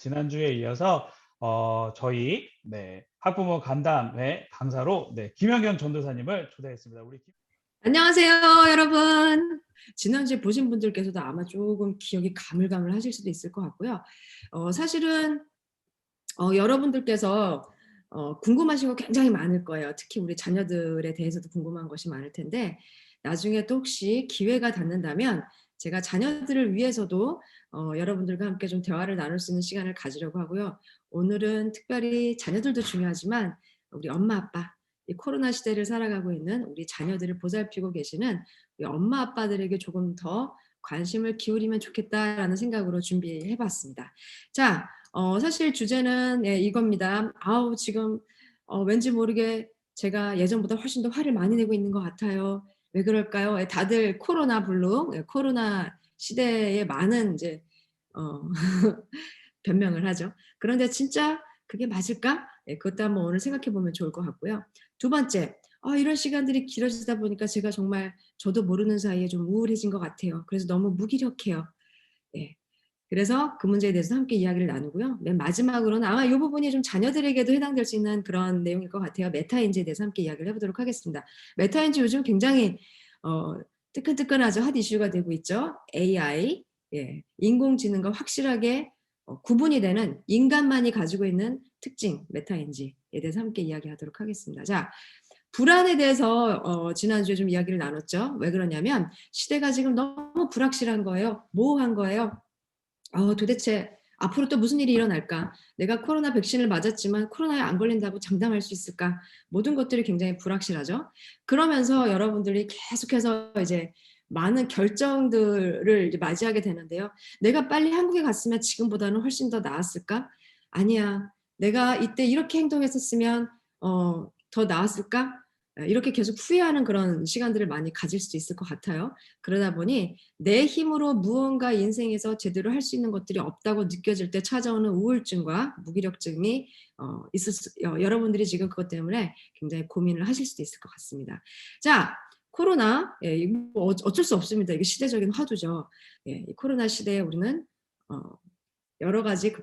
지난주에 이어서 저희 학부모 간담회 강사로 김현경 전도사님을 초대했습니다. 안녕하세요, 여러분. 지난주에 보신 분들께서도 아마 조금 기억이 가물가물하실 수도 있을 것 같고요. 사실은 여러분들께서 궁금하신 거 굉장히 많을 거예요. 특히 우리 자녀들에 대해서도 궁금한 것이 많을 텐데 나중에 또 혹시 기회가 닿는다면 제가 자녀들을 위해서도 여러분들과 함께 좀 대화를 나눌 수 있는 시간을 가지려고 하고요. 오늘은 특별히 자녀들도 중요하지만 우리 엄마, 아빠, 이 코로나 시대를 살아가고 있는 우리 자녀들을 보살피고 계시는 우리 엄마, 아빠들에게 조금 더 관심을 기울이면 좋겠다라는 생각으로 준비해 봤습니다. 자, 사실 주제는 이겁니다. 지금 왠지 모르게 제가 예전보다 훨씬 더 화를 많이 내고 있는 것 같아요. 왜 그럴까요? 다들 코로나 블루, 코로나 시대에 많은 이제 어 변명을 하죠. 그런데 진짜 그게 맞을까? 그것도 한번 오늘 생각해 보면 좋을 것 같고요. 두 번째, 이런 시간들이 길어지다 보니까 제가 정말 저도 모르는 사이에 좀 우울해진 것 같아요. 그래서 너무 무기력해요. 예. 그래서 그 문제에 대해서 함께 이야기를 나누고요. 맨 마지막으로는 아마 이 부분이 좀 자녀들에게도 해당될 수 있는 그런 내용일 것 같아요. 메타인지에 대해서 함께 이야기를 해보도록 하겠습니다. 메타인지 요즘 굉장히 뜨끈뜨끈하죠. 핫 이슈가 되고 있죠. AI, 인공지능과 확실하게 구분이 되는 인간만이 가지고 있는 특징, 메타인지에 대해서 함께 이야기하도록 하겠습니다. 자, 불안에 대해서 지난주에 좀 이야기를 나눴죠. 왜 그러냐면 시대가 지금 너무 불확실한 거예요. 모호한 거예요. 도대체 앞으로 또 무슨 일이 일어날까? 내가 코로나 백신을 맞았지만 코로나에 안 걸린다고 장담할 수 있을까? 모든 것들이 굉장히 불확실하죠. 그러면서 여러분들이 계속해서 이제 많은 결정들을 이제 맞이하게 되는데요. 내가 빨리 한국에 갔으면 지금보다는 훨씬 더 나았을까? 아니야. 내가 이때 이렇게 행동했었으면 더 나았을까? 이렇게 계속 후회하는 그런 시간들을 많이 가질 수도 있을 것 같아요. 그러다 보니 내 힘으로 무언가 인생에서 제대로 할 수 있는 것들이 없다고 느껴질 때 찾아오는 우울증과 무기력증이 여러분들이 지금 그것 때문에 굉장히 고민을 하실 수도 있을 것 같습니다. 자, 코로나, 이거 어쩔 수 없습니다. 이게 시대적인 화두죠. 이 코로나 시대에 우리는 여러 가지 그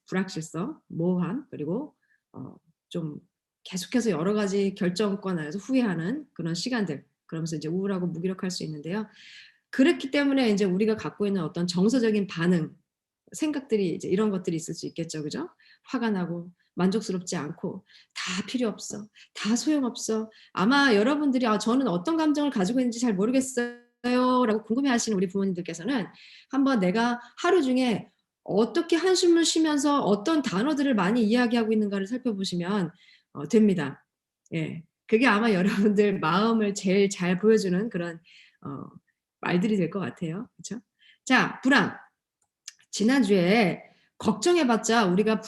불확실성, 모호함, 그리고 좀 계속해서 여러 가지 결정권 안에서 후회하는 그런 시간들, 그러면서 이제 우울하고 무기력할 수 있는데요. 그렇기 때문에 이제 우리가 갖고 있는 어떤 정서적인 반응, 생각들이 이제 이런 것들이 있을 수 있겠죠. 그죠? 화가 나고 만족스럽지 않고 다 필요 없어. 다 소용없어. 아마 여러분들이 저는 어떤 감정을 가지고 있는지 잘 모르겠어요. 라고 궁금해 하시는 우리 부모님들께서는 한번 내가 하루 중에 어떻게 한숨을 쉬면서 어떤 단어들을 많이 이야기하고 있는가를 살펴보시면 됩니다. 예. 그게 아마 여러분들 마음을 제일 잘 보여주는 그런 말들이 될 것 같아요. 그렇죠? 자, 불안. 지난주에 걱정해봤자 우리가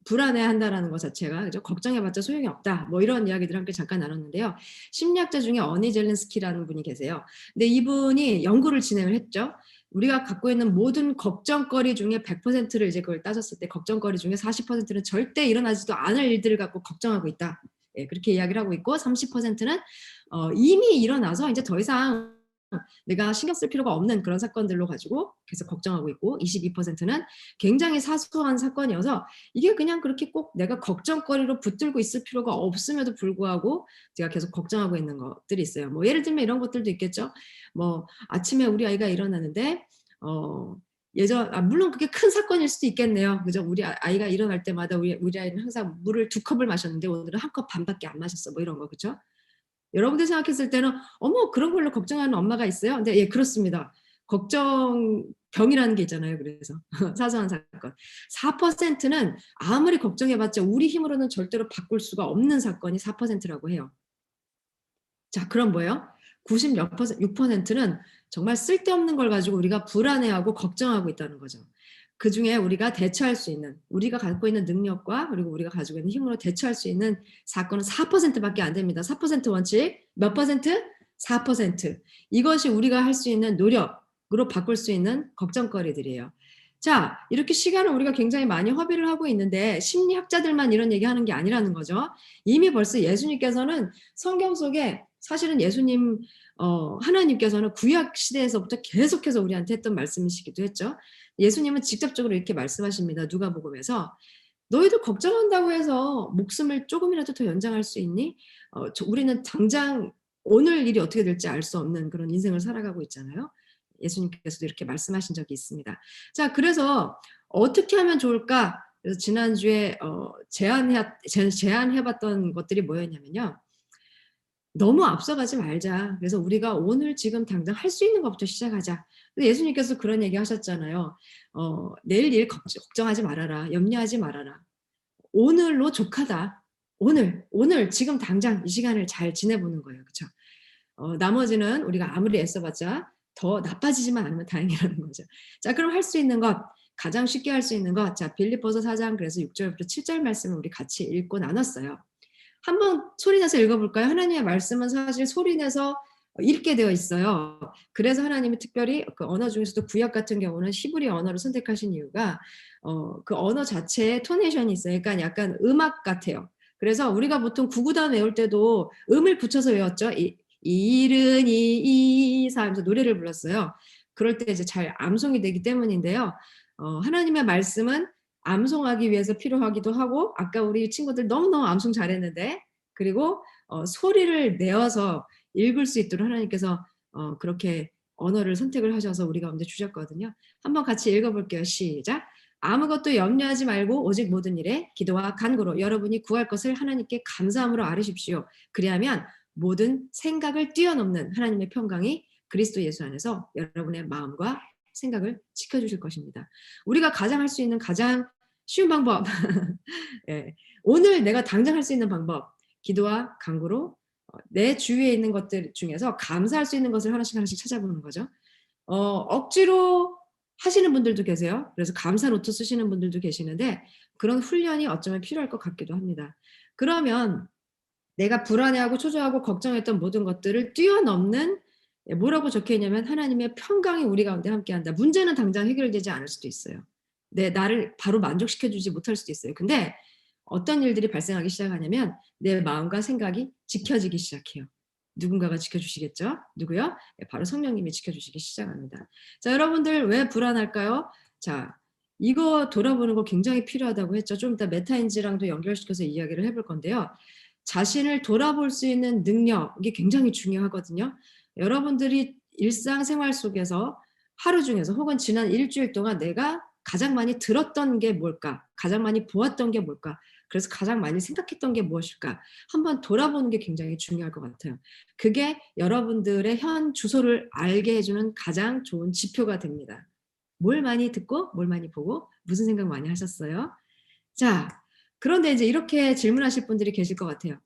불안해한다라는 것 자체가, 그죠? 걱정해봤자 소용이 없다. 뭐 이런 이야기들 함께 잠깐 나눴는데요. 심리학자 중에 어니 젤린스키라는 분이 계세요. 근데 이분이 연구를 진행을 했죠. 우리가 갖고 있는 모든 걱정거리 중에 100%를 이제 그걸 따졌을 때 걱정거리 중에 40%는 절대 일어나지도 않을 일들을 갖고 걱정하고 있다. 그렇게 이야기를 하고 있고 30%는 이미 일어나서 이제 더 이상 내가 신경 쓸 필요가 없는 그런 사건들로 가지고 계속 걱정하고 있고 22%는 굉장히 사소한 사건이어서 이게 그냥 그렇게 꼭 내가 걱정거리로 붙들고 있을 필요가 없음에도 불구하고 제가 계속 걱정하고 있는 것들이 있어요. 뭐 예를 들면 이런 것들도 있겠죠. 뭐 아침에 우리 아이가 일어나는데 물론 그게 큰 사건일 수도 있겠네요. 그죠? 우리 아이가 일어날 때마다 우리 아이는 항상 물을 2컵을 마셨는데 오늘은 1컵 반밖에 안 마셨어. 뭐 이런 거. 그죠? 여러분들 생각했을 때는 어머 그런 걸로 걱정하는 엄마가 있어요? 근데 예 그렇습니다. 걱정병이라는 게 있잖아요. 그래서 사소한 사건. 4%는 아무리 걱정해봤자 우리 힘으로는 절대로 바꿀 수가 없는 사건이 4%라고 해요. 자 그럼 뭐예요? 96%는 정말 쓸데없는 걸 가지고 우리가 불안해하고 걱정하고 있다는 거죠. 그중에 우리가 대처할 수 있는, 우리가 갖고 있는 능력과 그리고 우리가 가지고 있는 힘으로 대처할 수 있는 사건은 4%밖에 안 됩니다. 4% 원칙. 몇 퍼센트? 4%. 이것이 우리가 할 수 있는 노력으로 바꿀 수 있는 걱정거리들이에요. 자, 이렇게 시간을 우리가 굉장히 많이 허비를 하고 있는데 심리학자들만 이런 얘기하는 게 아니라는 거죠. 이미 벌써 예수님께서는 성경 속에 사실은 하나님께서는 구약 시대에서부터 계속해서 우리한테 했던 말씀이시기도 했죠. 예수님은 직접적으로 이렇게 말씀하십니다. 누가복음에서 너희들 걱정한다고 해서 목숨을 조금이라도 더 연장할 수 있니? 우리는 당장 오늘 일이 어떻게 될지 알 수 없는 그런 인생을 살아가고 있잖아요. 예수님께서도 이렇게 말씀하신 적이 있습니다. 자, 그래서 어떻게 하면 좋을까? 그래서 지난주에 제안해봤던 것들이 뭐였냐면요. 너무 앞서가지 말자. 그래서 우리가 오늘 지금 당장 할 수 있는 것부터 시작하자. 근데 예수님께서 그런 얘기 하셨잖아요. 내일 일 걱정하지 말아라. 염려하지 말아라. 오늘로 족하다. 오늘 지금 당장 이 시간을 잘 지내보는 거예요. 그쵸? 나머지는 우리가 아무리 애써봤자 더 나빠지지만 않으면 다행이라는 거죠. 자, 그럼 할 수 있는 것, 가장 쉽게 할 수 있는 것, 자, 빌립보서 4장 그래서 6절부터 7절 말씀을 우리 같이 읽고 나눴어요. 한번 소리내서 읽어볼까요? 하나님의 말씀은 사실 소리내서 읽게 되어 있어요. 그래서 하나님이 특별히 그 언어 중에서도 구약 같은 경우는 히브리 언어를 선택하신 이유가 그 언어 자체에 토네이션이 있어요. 그러니까 약간 음악 같아요. 그래서 우리가 보통 구구단 외울 때도 음을 붙여서 외웠죠. 이르니 이사 하면서 노래를 불렀어요. 그럴 때 이제 잘 암송이 되기 때문인데요. 하나님의 말씀은 암송하기 위해서 필요하기도 하고 아까 우리 친구들 너무너무 암송 잘했는데 그리고 소리를 내어서 읽을 수 있도록 하나님께서 그렇게 언어를 선택을 하셔서 우리 가운데 주셨거든요. 한번 같이 읽어볼게요. 시작. 아무것도 염려하지 말고 오직 모든 일에 기도와 간구로 여러분이 구할 것을 하나님께 감사함으로 아뢰십시오. 그리하면 모든 생각을 뛰어넘는 하나님의 평강이 그리스도 예수 안에서 여러분의 마음과 생각을 지켜주실 것입니다. 우리가 가장 할 수 있는 가장 쉬운 방법 예, 오늘 내가 당장 할 수 있는 방법 기도와 간구로 내 주위에 있는 것들 중에서 감사할 수 있는 것을 하나씩 하나씩 찾아보는 거죠. 억지로 하시는 분들도 계세요. 그래서 감사 노트 쓰시는 분들도 계시는데 그런 훈련이 어쩌면 필요할 것 같기도 합니다. 그러면 내가 불안해하고 초조하고 걱정했던 모든 것들을 뛰어넘는 뭐라고 적혀 있냐면 하나님의 평강이 우리 가운데 함께한다. 문제는 당장 해결되지 않을 수도 있어요. 나를 바로 만족시켜 주지 못할 수도 있어요. 근데 어떤 일들이 발생하기 시작하냐면 내 마음과 생각이 지켜지기 시작해요. 누군가가 지켜주시겠죠? 누구요? 바로 성령님이 지켜주시기 시작합니다. 자, 여러분들 왜 불안할까요? 자, 이거 돌아보는 거 굉장히 필요하다고 했죠. 좀 이따 메타인지랑도 연결시켜서 이야기를 해볼 건데요. 자신을 돌아볼 수 있는 능력이 굉장히 중요하거든요. 여러분들이 일상생활 속에서 하루 중에서 혹은 지난 일주일 동안 내가 가장 많이 들었던 게 뭘까? 가장 많이 보았던 게 뭘까? 그래서 가장 많이 생각했던 게 무엇일까? 한번 돌아보는 게 굉장히 중요할 것 같아요. 그게 여러분들의 현 주소를 알게 해주는 가장 좋은 지표가 됩니다. 뭘 많이 듣고 뭘 많이 보고 무슨 생각 많이 하셨어요? 자, 그런데 이제 이렇게 질문하실 분들이 계실 것 같아요.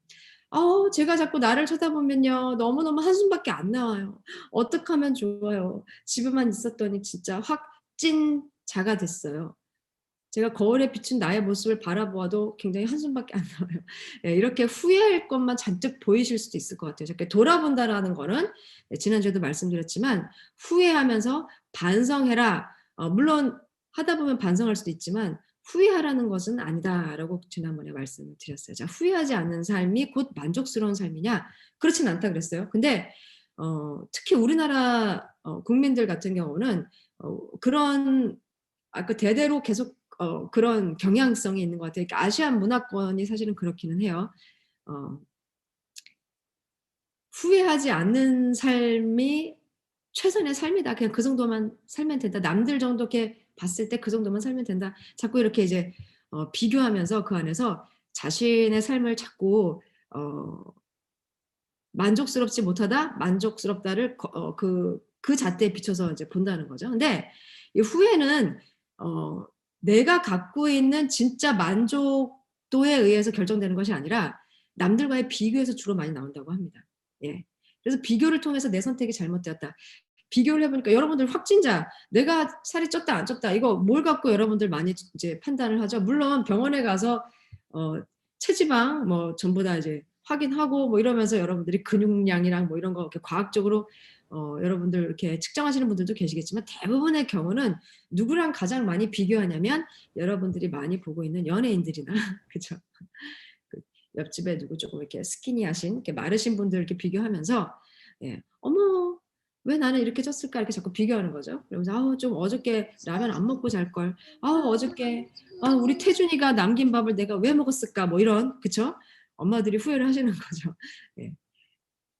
제가 자꾸 나를 쳐다보면요. 너무너무 한숨밖에 안 나와요. 어떻게 하면 좋아요? 집에만 있었더니 진짜 확 찐 자가 됐어요. 제가 거울에 비춘 나의 모습을 바라보아도 굉장히 한숨밖에 안 나와요. 예, 이렇게 후회할 것만 잔뜩 보이실 수도 있을 것 같아요. 이렇게 돌아본다라는 거는 지난주에도 말씀드렸지만 후회하면서 반성해라. 물론 하다 보면 반성할 수도 있지만 후회하라는 것은 아니다라고 지난번에 말씀을 드렸어요. 자, 후회하지 않는 삶이 곧 만족스러운 삶이냐? 그렇진 않다 그랬어요. 근데 특히 우리나라 국민들 같은 경우는 그런 그 대대로 계속 그런 경향성이 있는 것 같아요. 그러니까 아시안 문화권이 사실은 그렇기는 해요. 어, 후회하지 않는 삶이 최선의 삶이다. 그냥 그 정도만 살면 된다. 남들 정도 이렇게 봤을 때 그 정도만 살면 된다. 자꾸 이렇게 이제 비교하면서 그 안에서 자신의 삶을 자꾸 만족스럽지 못하다, 만족스럽다를 그 잣대에 비춰서 이제 본다는 거죠. 근데 이 후회는 내가 갖고 있는 진짜 만족도에 의해서 결정되는 것이 아니라 남들과의 비교에서 주로 많이 나온다고 합니다. 예. 그래서 비교를 통해서 내 선택이 잘못되었다. 비교를 해보니까 여러분들 확진자, 내가 살이 쪘다 안 쪘다 이거 뭘 갖고 여러분들 많이 이제 판단을 하죠. 물론 병원에 가서 체지방 뭐 전부 다 이제 확인하고 뭐 이러면서 여러분들이 근육량이랑 뭐 이런 거 이렇게 과학적으로 여러분들 이렇게 측정하시는 분들도 계시겠지만 대부분의 경우는 누구랑 가장 많이 비교하냐면 여러분들이 많이 보고 있는 연예인들이나 그죠? 그 옆집에 누구 조금 이렇게 스키니하신 이렇게 마르신 분들 이렇게 비교하면서 예, 어머 왜 나는 이렇게 쪘을까? 이렇게 자꾸 비교하는 거죠. 그러면서 아우 좀 어저께 라면 안 먹고 잘 걸. 아우 어저께 우리 태준이가 남긴 밥을 내가 왜 먹었을까? 뭐 이런 그쵸? 엄마들이 후회를 하시는 거죠. 예.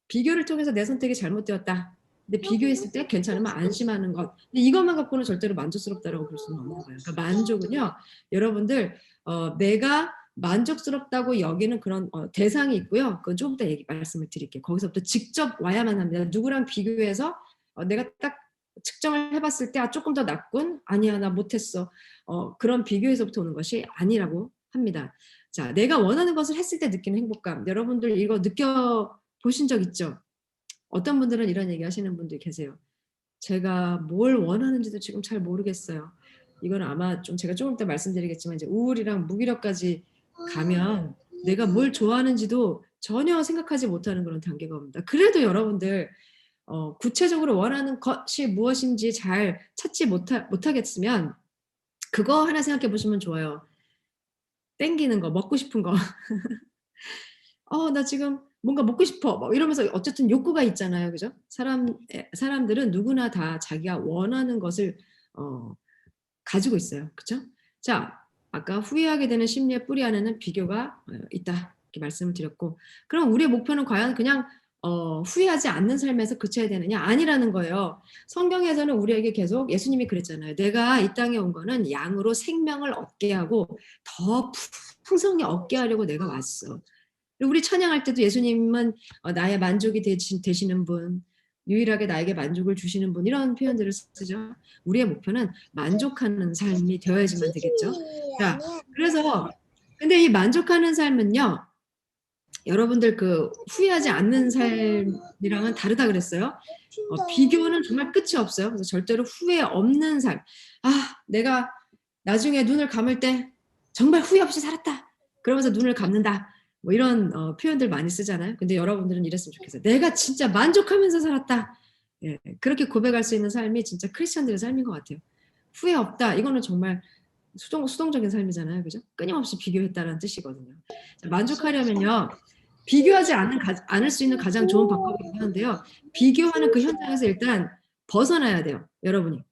비교를 통해서 내 선택이 잘못되었다. 근데 비교했을 때 괜찮으면 안심하는 것. 근데 이것만 갖고는 절대로 만족스럽다라고 볼 수는 없는 거예요. 그러니까 만족은요, 여러분들 내가 만족스럽다고 여기는 그런 대상이 있고요. 그건 조금 이따 말씀을 드릴게요. 거기서부터 직접 와야만 합니다. 누구랑 비교해서 내가 딱 측정을 해봤을 때 조금 더 낫군? 아니야 나 못했어. 그런 비교에서부터 오는 것이 아니라고 합니다. 자, 내가 원하는 것을 했을 때 느끼는 행복감. 여러분들 이거 느껴보신 적 있죠? 어떤 분들은 이런 얘기 하시는 분들이 계세요. 제가 뭘 원하는지도 지금 잘 모르겠어요. 이건 아마 좀 제가 조금 이따 말씀드리겠지만 이제 우울이랑 무기력까지 가면 내가 뭘 좋아하는지도 전혀 생각하지 못하는 그런 단계가 옵니다. 그래도 여러분들 구체적으로 원하는 것이 무엇인지 잘 찾지 못하겠으면 그거 하나 생각해 보시면 좋아요. 땡기는 거, 먹고 싶은 거. 나 지금 뭔가 먹고 싶어. 뭐 이러면서 어쨌든 욕구가 있잖아요. 그죠? 사람들은 누구나 다 자기가 원하는 것을 가지고 있어요. 그쵸? 자, 아까 후회하게 되는 심리의 뿌리 안에는 비교가 있다. 이렇게 말씀을 드렸고, 그럼 우리의 목표는 과연 그냥 후회하지 않는 삶에서 그쳐야 되느냐? 아니라는 거예요. 성경에서는 우리에게 계속 예수님이 그랬잖아요. 내가 이 땅에 온 거는 양으로 생명을 얻게 하고 더 풍성히 얻게 하려고 내가 왔어. 우리 찬양할 때도 예수님은 나의 만족이 되시는 분, 유일하게 나에게 만족을 주시는 분 이런 표현들을 쓰죠. 우리의 목표는 만족하는 삶이 되어야지만 되겠죠. 자, 그래서 근데 이 만족하는 삶은요. 여러분들 그 후회하지 않는 삶이랑은 다르다 그랬어요. 비교는 정말 끝이 없어요. 그래서 절대로 후회 없는 삶. 내가 나중에 눈을 감을 때 정말 후회 없이 살았다. 그러면서 눈을 감는다. 뭐 이런 표현들 많이 쓰잖아요. 근데 여러분들은 이랬으면 좋겠어요. 내가 진짜 만족하면서 살았다. 예, 그렇게 고백할 수 있는 삶이 진짜 크리스천들의 삶인 것 같아요. 후회 없다. 이거는 정말 수동적인 삶이잖아요. 그죠? 끊임없이 비교했다는 뜻이거든요. 자, 만족하려면요. 비교하지 않을 수 있는 가장 좋은 방법이기도 한데요. 비교하는 그 현장에서 일단 벗어나야 돼요. 여러분이.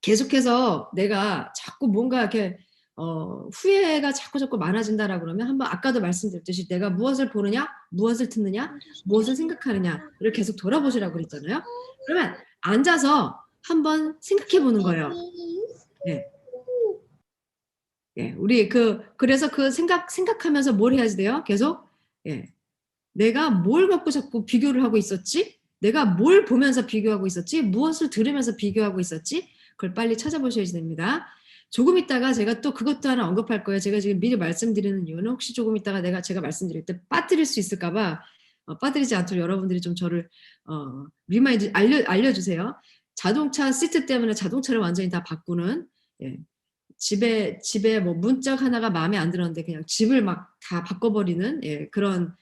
계속해서 내가 자꾸 뭔가 이렇게 후회가 자꾸 많아진다라고 그러면 한번 아까도 말씀드렸듯이 내가 무엇을 보느냐, 무엇을 듣느냐, 무엇을 생각하느냐를 계속 돌아보시라고 그랬잖아요. 그러면 앉아서 한번 생각해 보는 거예요. 네. 예, 우리 그래서 그 생각하면서 뭘 해야지 돼요? 계속 예, 내가 뭘 갖고 자꾸 비교를 하고 있었지? 내가 뭘 보면서 비교하고 있었지? 무엇을 들으면서 비교하고 있었지? 그걸 빨리 찾아보셔야 됩니다. 조금 있다가 제가 또 그것도 하나 언급할 거예요. 제가 지금 미리 말씀드리는 이유는 혹시 조금 있다가 제가 말씀드릴 때 빠뜨릴 수 있을까봐 빠뜨리지 않도록 여러분들이 좀 저를 리마인드 알려주세요. 자동차 시트 때문에 자동차를 완전히 다 바꾸는 예. 집에 뭐 문짝 하나가 마음에 안 들었는데 그냥 집을 막 다 바꿔버리는 예, 그런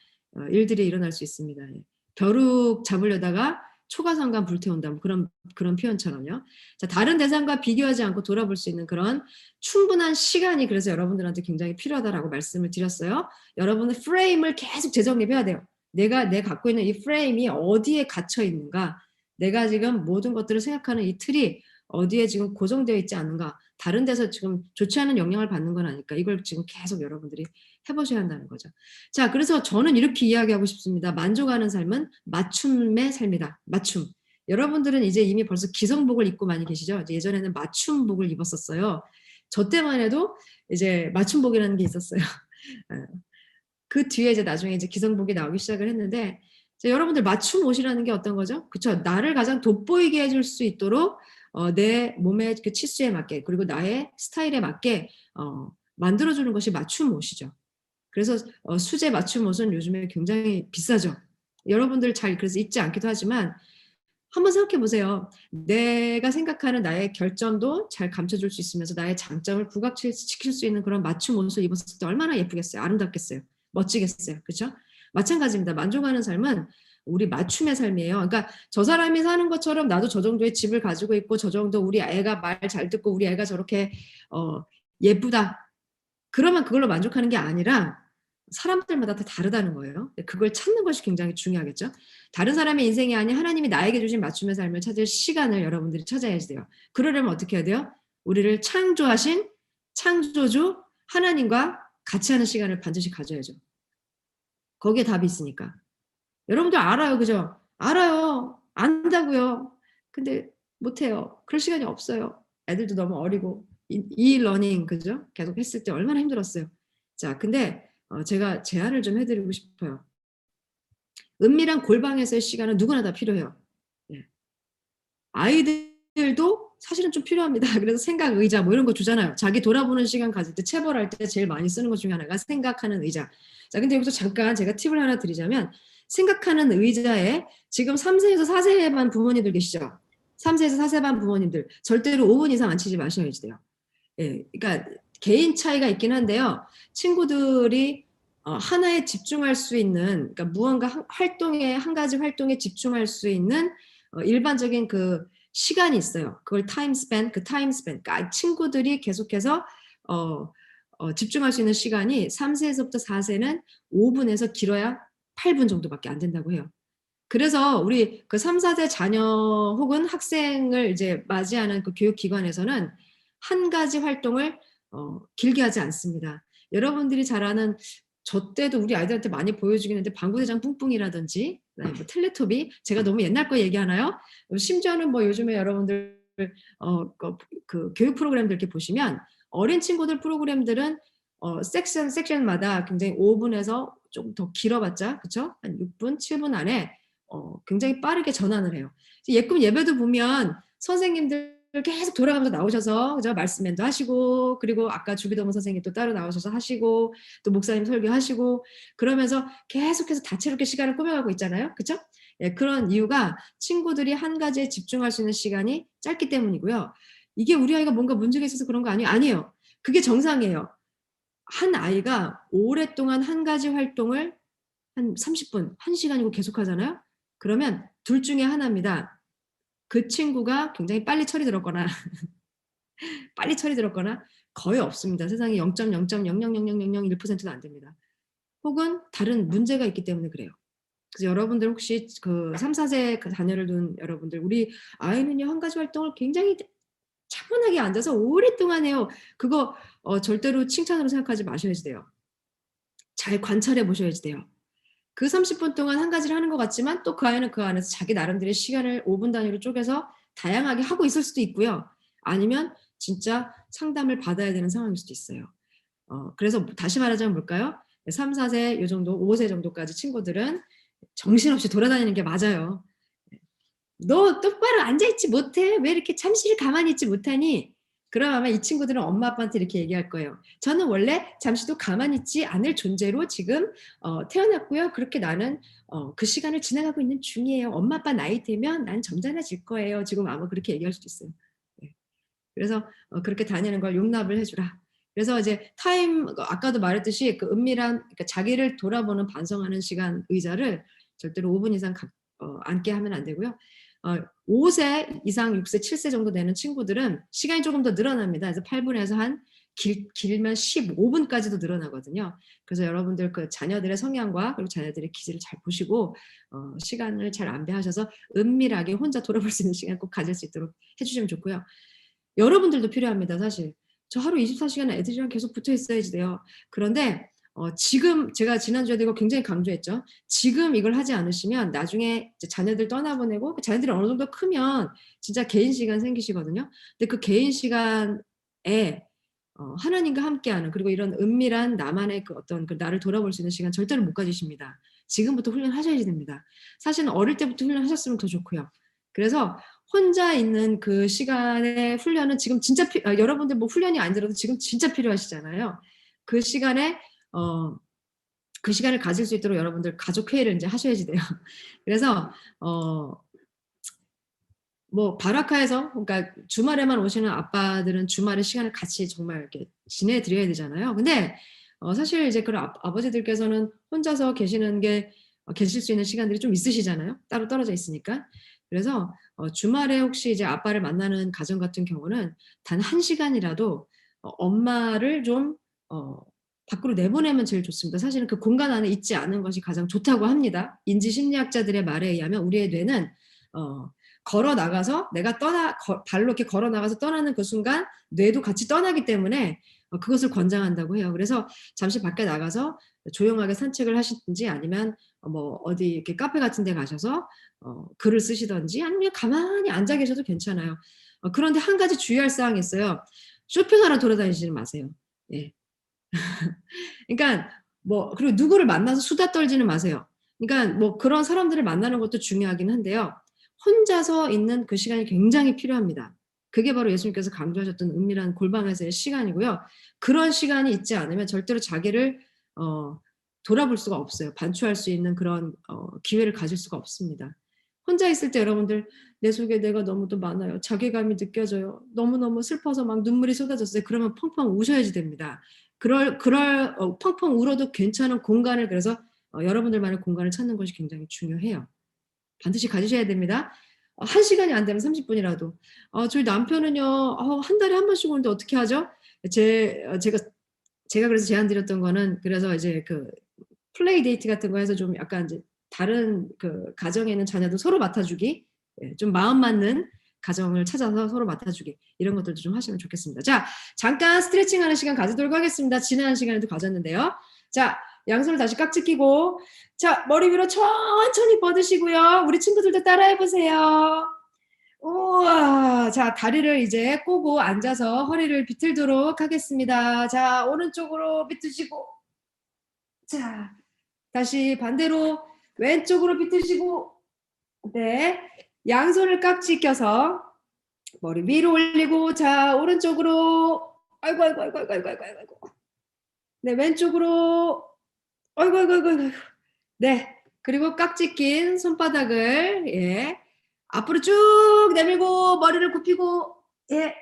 일들이 일어날 수 있습니다. 예. 벼룩 잡으려다가 초가상간 불태운다 뭐 그런 표현처럼요. 자, 다른 대상과 비교하지 않고 돌아볼 수 있는 그런 충분한 시간이 그래서 여러분들한테 굉장히 필요하다라고 말씀을 드렸어요. 여러분의 프레임을 계속 재정립해야 돼요. 내 갖고 있는 이 프레임이 어디에 갇혀 있는가? 내가 지금 모든 것들을 생각하는 이 틀이 어디에 지금 고정되어 있지 않은가? 다른 데서 지금 좋지 않은 영향을 받는 건 아닐까? 이걸 지금 계속 여러분들이 해보셔야 한다는 거죠. 자, 그래서 저는 이렇게 이야기하고 싶습니다. 만족하는 삶은 맞춤의 삶이다. 맞춤. 여러분들은 이제 이미 벌써 기성복을 입고 많이 계시죠? 예전에는 맞춤복을 입었었어요. 저 때만 해도 이제 맞춤복이라는 게 있었어요. 그 뒤에 이제 나중에 이제 기성복이 나오기 시작을 했는데, 여러분들 맞춤 옷이라는 게 어떤 거죠? 그쵸? 나를 가장 돋보이게 해줄 수 있도록 내 몸의 그 치수에 맞게 그리고 나의 스타일에 맞게 만들어주는 것이 맞춤 옷이죠. 그래서 수제 맞춤 옷은 요즘에 굉장히 비싸죠. 여러분들 잘 그래서 입지 않기도 하지만 한번 생각해 보세요. 내가 생각하는 나의 결점도 잘 감춰줄 수 있으면서 나의 장점을 부각시킬 수 있는 그런 맞춤 옷을 입었을 때 얼마나 예쁘겠어요. 아름답겠어요. 멋지겠어요. 그렇죠? 마찬가지입니다. 만족하는 삶은 우리 맞춤의 삶이에요. 그러니까 저 사람이 사는 것처럼 나도 저 정도의 집을 가지고 있고 저 정도 우리 애가 말 잘 듣고 우리 애가 저렇게 예쁘다. 그러면 그걸로 만족하는 게 아니라 사람들마다 다 다르다는 거예요. 그걸 찾는 것이 굉장히 중요하겠죠. 다른 사람의 인생이 아닌 하나님이 나에게 주신 맞춤의 삶을 찾을 시간을 여러분들이 찾아야 돼요. 그러려면 어떻게 해야 돼요? 우리를 창조하신 창조주 하나님과 같이 하는 시간을 반드시 가져야죠. 거기에 답이 있으니까. 여러분들 알아요. 그죠? 알아요. 안다고요. 근데 못해요. 그럴 시간이 없어요. 애들도 너무 어리고 러닝 그죠? 계속 했을 때 얼마나 힘들었어요. 자, 근데 제가 제안을 좀 해드리고 싶어요. 은밀한 골방에서의 시간은 누구나 다 필요해요. 예. 아이들도 사실은 좀 필요합니다. 그래서 생각 의자 뭐 이런 거 주잖아요. 자기 돌아보는 시간 가질 때 체벌할 때 제일 많이 쓰는 것 중에 하나가 생각하는 의자. 자, 근데 여기서 잠깐 제가 팁을 하나 드리자면 생각하는 의자에 지금 3세에서 4세 반 부모님들 계시죠? 3세에서 4세 반 부모님들 절대로 5분 이상 앉히지 마셔야지 돼요. 예, 그러니까 개인 차이가 있긴 한데요. 친구들이 하나에 집중할 수 있는, 그러니까 무언가 활동에 한 가지 활동에 집중할 수 있는 일반적인 그 시간이 있어요. 그걸 타임스팬, 그 타임스팬. 그러니까 친구들이 계속해서 집중할 수 있는 시간이 3세에서부터 4세는 5분에서 길어야 8분 정도밖에 안 된다고 해요. 그래서 우리 그 3, 4세 자녀 혹은 학생을 이제 맞이하는 그 교육기관에서는 한 가지 활동을 길게 하지 않습니다. 여러분들이 잘 아는 저 때도 우리 아이들한테 많이 보여주긴 했는데 방구대장 뿡뿡이라든지 뭐 텔레토비 제가 너무 옛날 거 얘기하나요? 심지어는 뭐 요즘에 여러분들 그 교육 프로그램들 이렇게 보시면 어린 친구들 프로그램들은 섹션마다 굉장히 5분에서 좀 더 길어봤자 그쵸? 한 6분, 7분 안에 굉장히 빠르게 전환을 해요. 예금 예배도 보면 선생님들 계속 돌아가면서 나오셔서 그죠? 말씀맨도 하시고 그리고 아까 주기도문 선생님 또 따로 나오셔서 하시고 또 목사님 설교하시고 그러면서 계속해서 다채롭게 시간을 꾸며가고 있잖아요. 그렇죠? 예, 그런 이유가 친구들이 한 가지에 집중할 수 있는 시간이 짧기 때문이고요. 이게 우리 아이가 뭔가 문제가 있어서 그런 거 아니에요. 그게 정상이에요. 한 아이가 오랫동안 한 가지 활동을 한 30분, 1시간이고 계속 하잖아요. 그러면 둘 중에 하나입니다. 그 친구가 굉장히 빨리 철이 들었거나 빨리 철이 들었거나 거의 없습니다. 세상에 0.0.0000001%도 안 됩니다. 혹은 다른 문제가 있기 때문에 그래요. 그래서 여러분들 혹시 그 3, 4세 자녀를 둔 여러분들 우리 아이는요 한 가지 활동을 굉장히 차분하게 앉아서 오랫동안 해요. 그거 절대로 칭찬으로 생각하지 마셔야지 돼요. 잘 관찰해 보셔야지 돼요. 그 30분 동안 한 가지를 하는 것 같지만 또 그 아이는 그 안에서 자기 나름대로의 시간을 5분 단위로 쪼개서 다양하게 하고 있을 수도 있고요. 아니면 진짜 상담을 받아야 되는 상황일 수도 있어요. 그래서 다시 말하자면 뭘까요? 3, 4세 요 정도 5세 정도까지 친구들은 정신없이 돌아다니는 게 맞아요. "너 똑바로 앉아 있지 못해? 왜 이렇게 잠시를 가만히 있지 못하니?" 그럼 아마 이 친구들은 엄마 아빠한테 이렇게 얘기할 거예요. "저는 원래 잠시도 가만히 있지 않을 존재로 지금 태어났고요. 그렇게 나는 그 시간을 지나가고 있는 중이에요. 엄마 아빠 나이 되면 난 점잖아질 거예요." 지금 아마 그렇게 얘기할 수도 있어요. 네. 그래서 그렇게 다니는 걸 용납을 해 주라. 그래서 이제 타임 아까도 말했듯이 그 은밀한 그러니까 자기를 돌아보는 반성하는 시간 의자를 절대로 5분 이상 앉게 하면 안 되고요. 5세 이상 6세, 7세 정도 되는 친구들은 시간이 조금 더 늘어납니다. 그래서 8분에서 한 길면 15분까지도 늘어나거든요. 그래서 여러분들 그 자녀들의 성향과 그리고 자녀들의 기질을 잘 보시고 시간을 잘 안배하셔서 은밀하게 혼자 돌아볼 수 있는 시간 꼭 가질 수 있도록 해 주시면 좋고요. 여러분들도 필요합니다 사실. 저 하루 24시간 애들이랑 계속 붙어 있어야지 돼요. 그런데 지금 제가 지난주에도 이거 굉장히 강조했죠. 지금 이걸 하지 않으시면 나중에 이제 자녀들 떠나보내고 그 자녀들이 어느 정도 크면 진짜 개인 시간 생기시거든요. 근데 그 개인 시간에 하나님과 함께하는 그리고 이런 은밀한 나만의 그 어떤 그 나를 돌아볼 수 있는 시간 절대로 못 가지십니다. 지금부터 훈련하셔야지 됩니다. 사실은 어릴 때부터 훈련하셨으면 더 좋고요. 그래서 혼자 있는 그 시간의 훈련은 지금 진짜 여러분들 뭐 훈련이 아니더라도 지금 진짜 필요하시잖아요. 그 시간에 그 시간을 가질 수 있도록 여러분들 가족 회의를 인제 하셔야지 돼요. 그래서 뭐 바라카에서 그러니까 주말에만 오시는 아빠들은 주말에 시간을 같이 정말 이렇게 지내 드려야 되잖아요. 근데 사실 이제 그런 아버지들께서는 혼자서 계시는 게 계실 수 있는 시간들이 좀 있으시잖아요, 따로 떨어져 있으니까. 그래서 주말에 혹시 이제 아빠를 만나는 가정 같은 경우는 단 1시간이라도 엄마를 좀 밖으로 내보내면 제일 좋습니다. 사실은 그 공간 안에 있지 않은 것이 가장 좋다고 합니다. 인지심리학자들의 말에 의하면 우리의 뇌는 걸어 나가서 내가 발로 이렇게 걸어 나가서 떠나는 그 순간 뇌도 같이 떠나기 때문에 그것을 권장한다고 해요. 그래서 잠시 밖에 나가서 조용하게 산책을 하시든지 아니면 뭐 어디 이렇게 카페 같은 데 가셔서 글을 쓰시든지 아니면 가만히 앉아 계셔도 괜찮아요. 그런데 한 가지 주의할 사항이 있어요. 쇼핑하러 돌아다니지는 마세요. 예. 그러니까 뭐 그리고 누구를 만나서 수다 떨지는 마세요. 그러니까 뭐 그런 사람들을 만나는 것도 중요하긴 한데요. 혼자서 있는 그 시간이 굉장히 필요합니다. 그게 바로 예수님께서 강조하셨던 은밀한 골방에서의 시간이고요. 그런 시간이 있지 않으면 절대로 자기를 돌아볼 수가 없어요. 반추할 수 있는 그런 기회를 가질 수가 없습니다. 혼자 있을 때 여러분들 내 속에 내가 너무 또 많아요. 자괴감이 느껴져요. 너무너무 슬퍼서 막 눈물이 쏟아졌어요. 그러면 펑펑 우셔야지 됩니다. 그럴 펑펑 울어도 괜찮은 공간을 그래서 여러분들만의 공간을 찾는 것이 굉장히 중요해요. 반드시 가지셔야 됩니다. 1시간이 안 되면 30분이라도. 저희 남편은요. 한 달에 한 번씩 오는데 어떻게 하죠? 제가 그래서 제안 드렸던 거는 그래서 이제 그 플레이 데이트 같은 거 해서 좀 약간 이제 다른 그 가정에 있는 자녀도 서로 맡아주기, 예, 좀 마음 맞는 가정을 찾아서 서로 맡아주기 이런 것들도 좀 하시면 좋겠습니다. 자, 잠깐 스트레칭하는 시간 가지도록 하겠습니다. 지난 시간에도 가졌는데요. 자, 양손을 다시 깍지 끼고 자, 머리 위로 천천히 뻗으시고요. 우리 친구들도 따라해보세요. 우와, 자, 다리를 이제 꼬고 앉아서 허리를 비틀도록 하겠습니다. 자, 오른쪽으로 비트시고 자, 다시 반대로 왼쪽으로 비트시고 네, 양손을 깍지 껴서 머리 위로 올리고 자, 오른쪽으로 아이고 아이고 아이고 아이고 아이고 아이고 아이고 네, 왼쪽으로 아이고 아이고 아이고 아이고 네, 그리고 깍지 낀 손바닥을 예, 앞으로 쭉 내밀고 머리를 굽히고 예,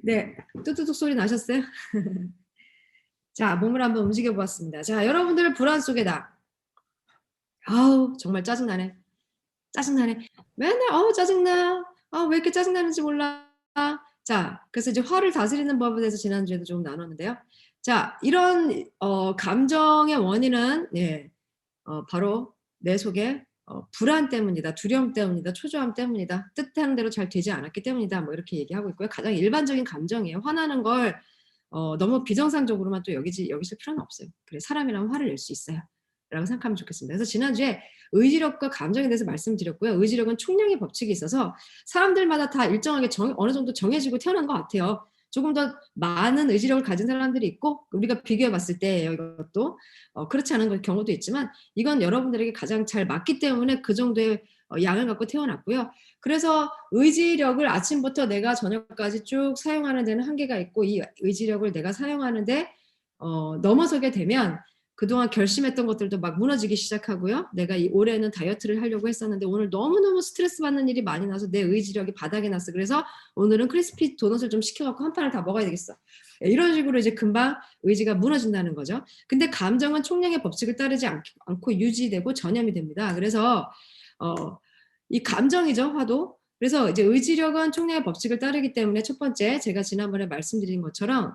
네, 뚜뚜뚝 소리 나셨어요? 자, 몸을 한번 움직여 보았습니다. 자, 여러분들 불안 속에다 아우 정말 짜증나네. 짜증나네. 맨날 짜증나. 왜 이렇게 짜증나는지 몰라. 자, 그래서 이제 화를 다스리는 법에 대해서 지난주에도 좀 나눴는데요. 자, 이런 감정의 원인은 예, 바로 내 속에 불안 때문이다, 두려움 때문이다, 초조함 때문이다, 뜻하는 대로 잘 되지 않았기 때문이다. 뭐 이렇게 얘기하고 있고요. 가장 일반적인 감정이에요. 화나는 걸 너무 비정상적으로만 또 여기실 필요는 없어요. 그래, 사람이라면 화를 낼 수 있어요. 라고 생각하면 좋겠습니다. 그래서 지난주에 의지력과 감정에 대해서 말씀드렸고요. 의지력은 총량의 법칙이 있어서 사람들마다 다 일정하게 어느 정도 정해지고 태어난 것 같아요. 조금 더 많은 의지력을 가진 사람들이 있고 우리가 비교해 봤을 때 이것도 그렇지 않은 경우도 있지만 이건 여러분들에게 가장 잘 맞기 때문에 그 정도의 양을 갖고 태어났고요. 그래서 의지력을 아침부터 내가 저녁까지 쭉 사용하는 데는 한계가 있고 이 의지력을 내가 사용하는데 넘어서게 되면 그동안 결심했던 것들도 막 무너지기 시작하고요. 내가 올해는 다이어트를 하려고 했었는데 오늘 너무너무 스트레스 받는 일이 많이 나서 내 의지력이 바닥에 났어. 그래서 오늘은 크리스피 도넛을 좀 시켜갖고 한 판을 다 먹어야 되겠어. 이런 식으로 이제 금방 의지가 무너진다는 거죠. 근데 감정은 총량의 법칙을 따르지 않고 유지되고 전염이 됩니다. 그래서 이 감정이죠, 화도. 그래서 이제 의지력은 총량의 법칙을 따르기 때문에 첫 번째 제가 지난번에 말씀드린 것처럼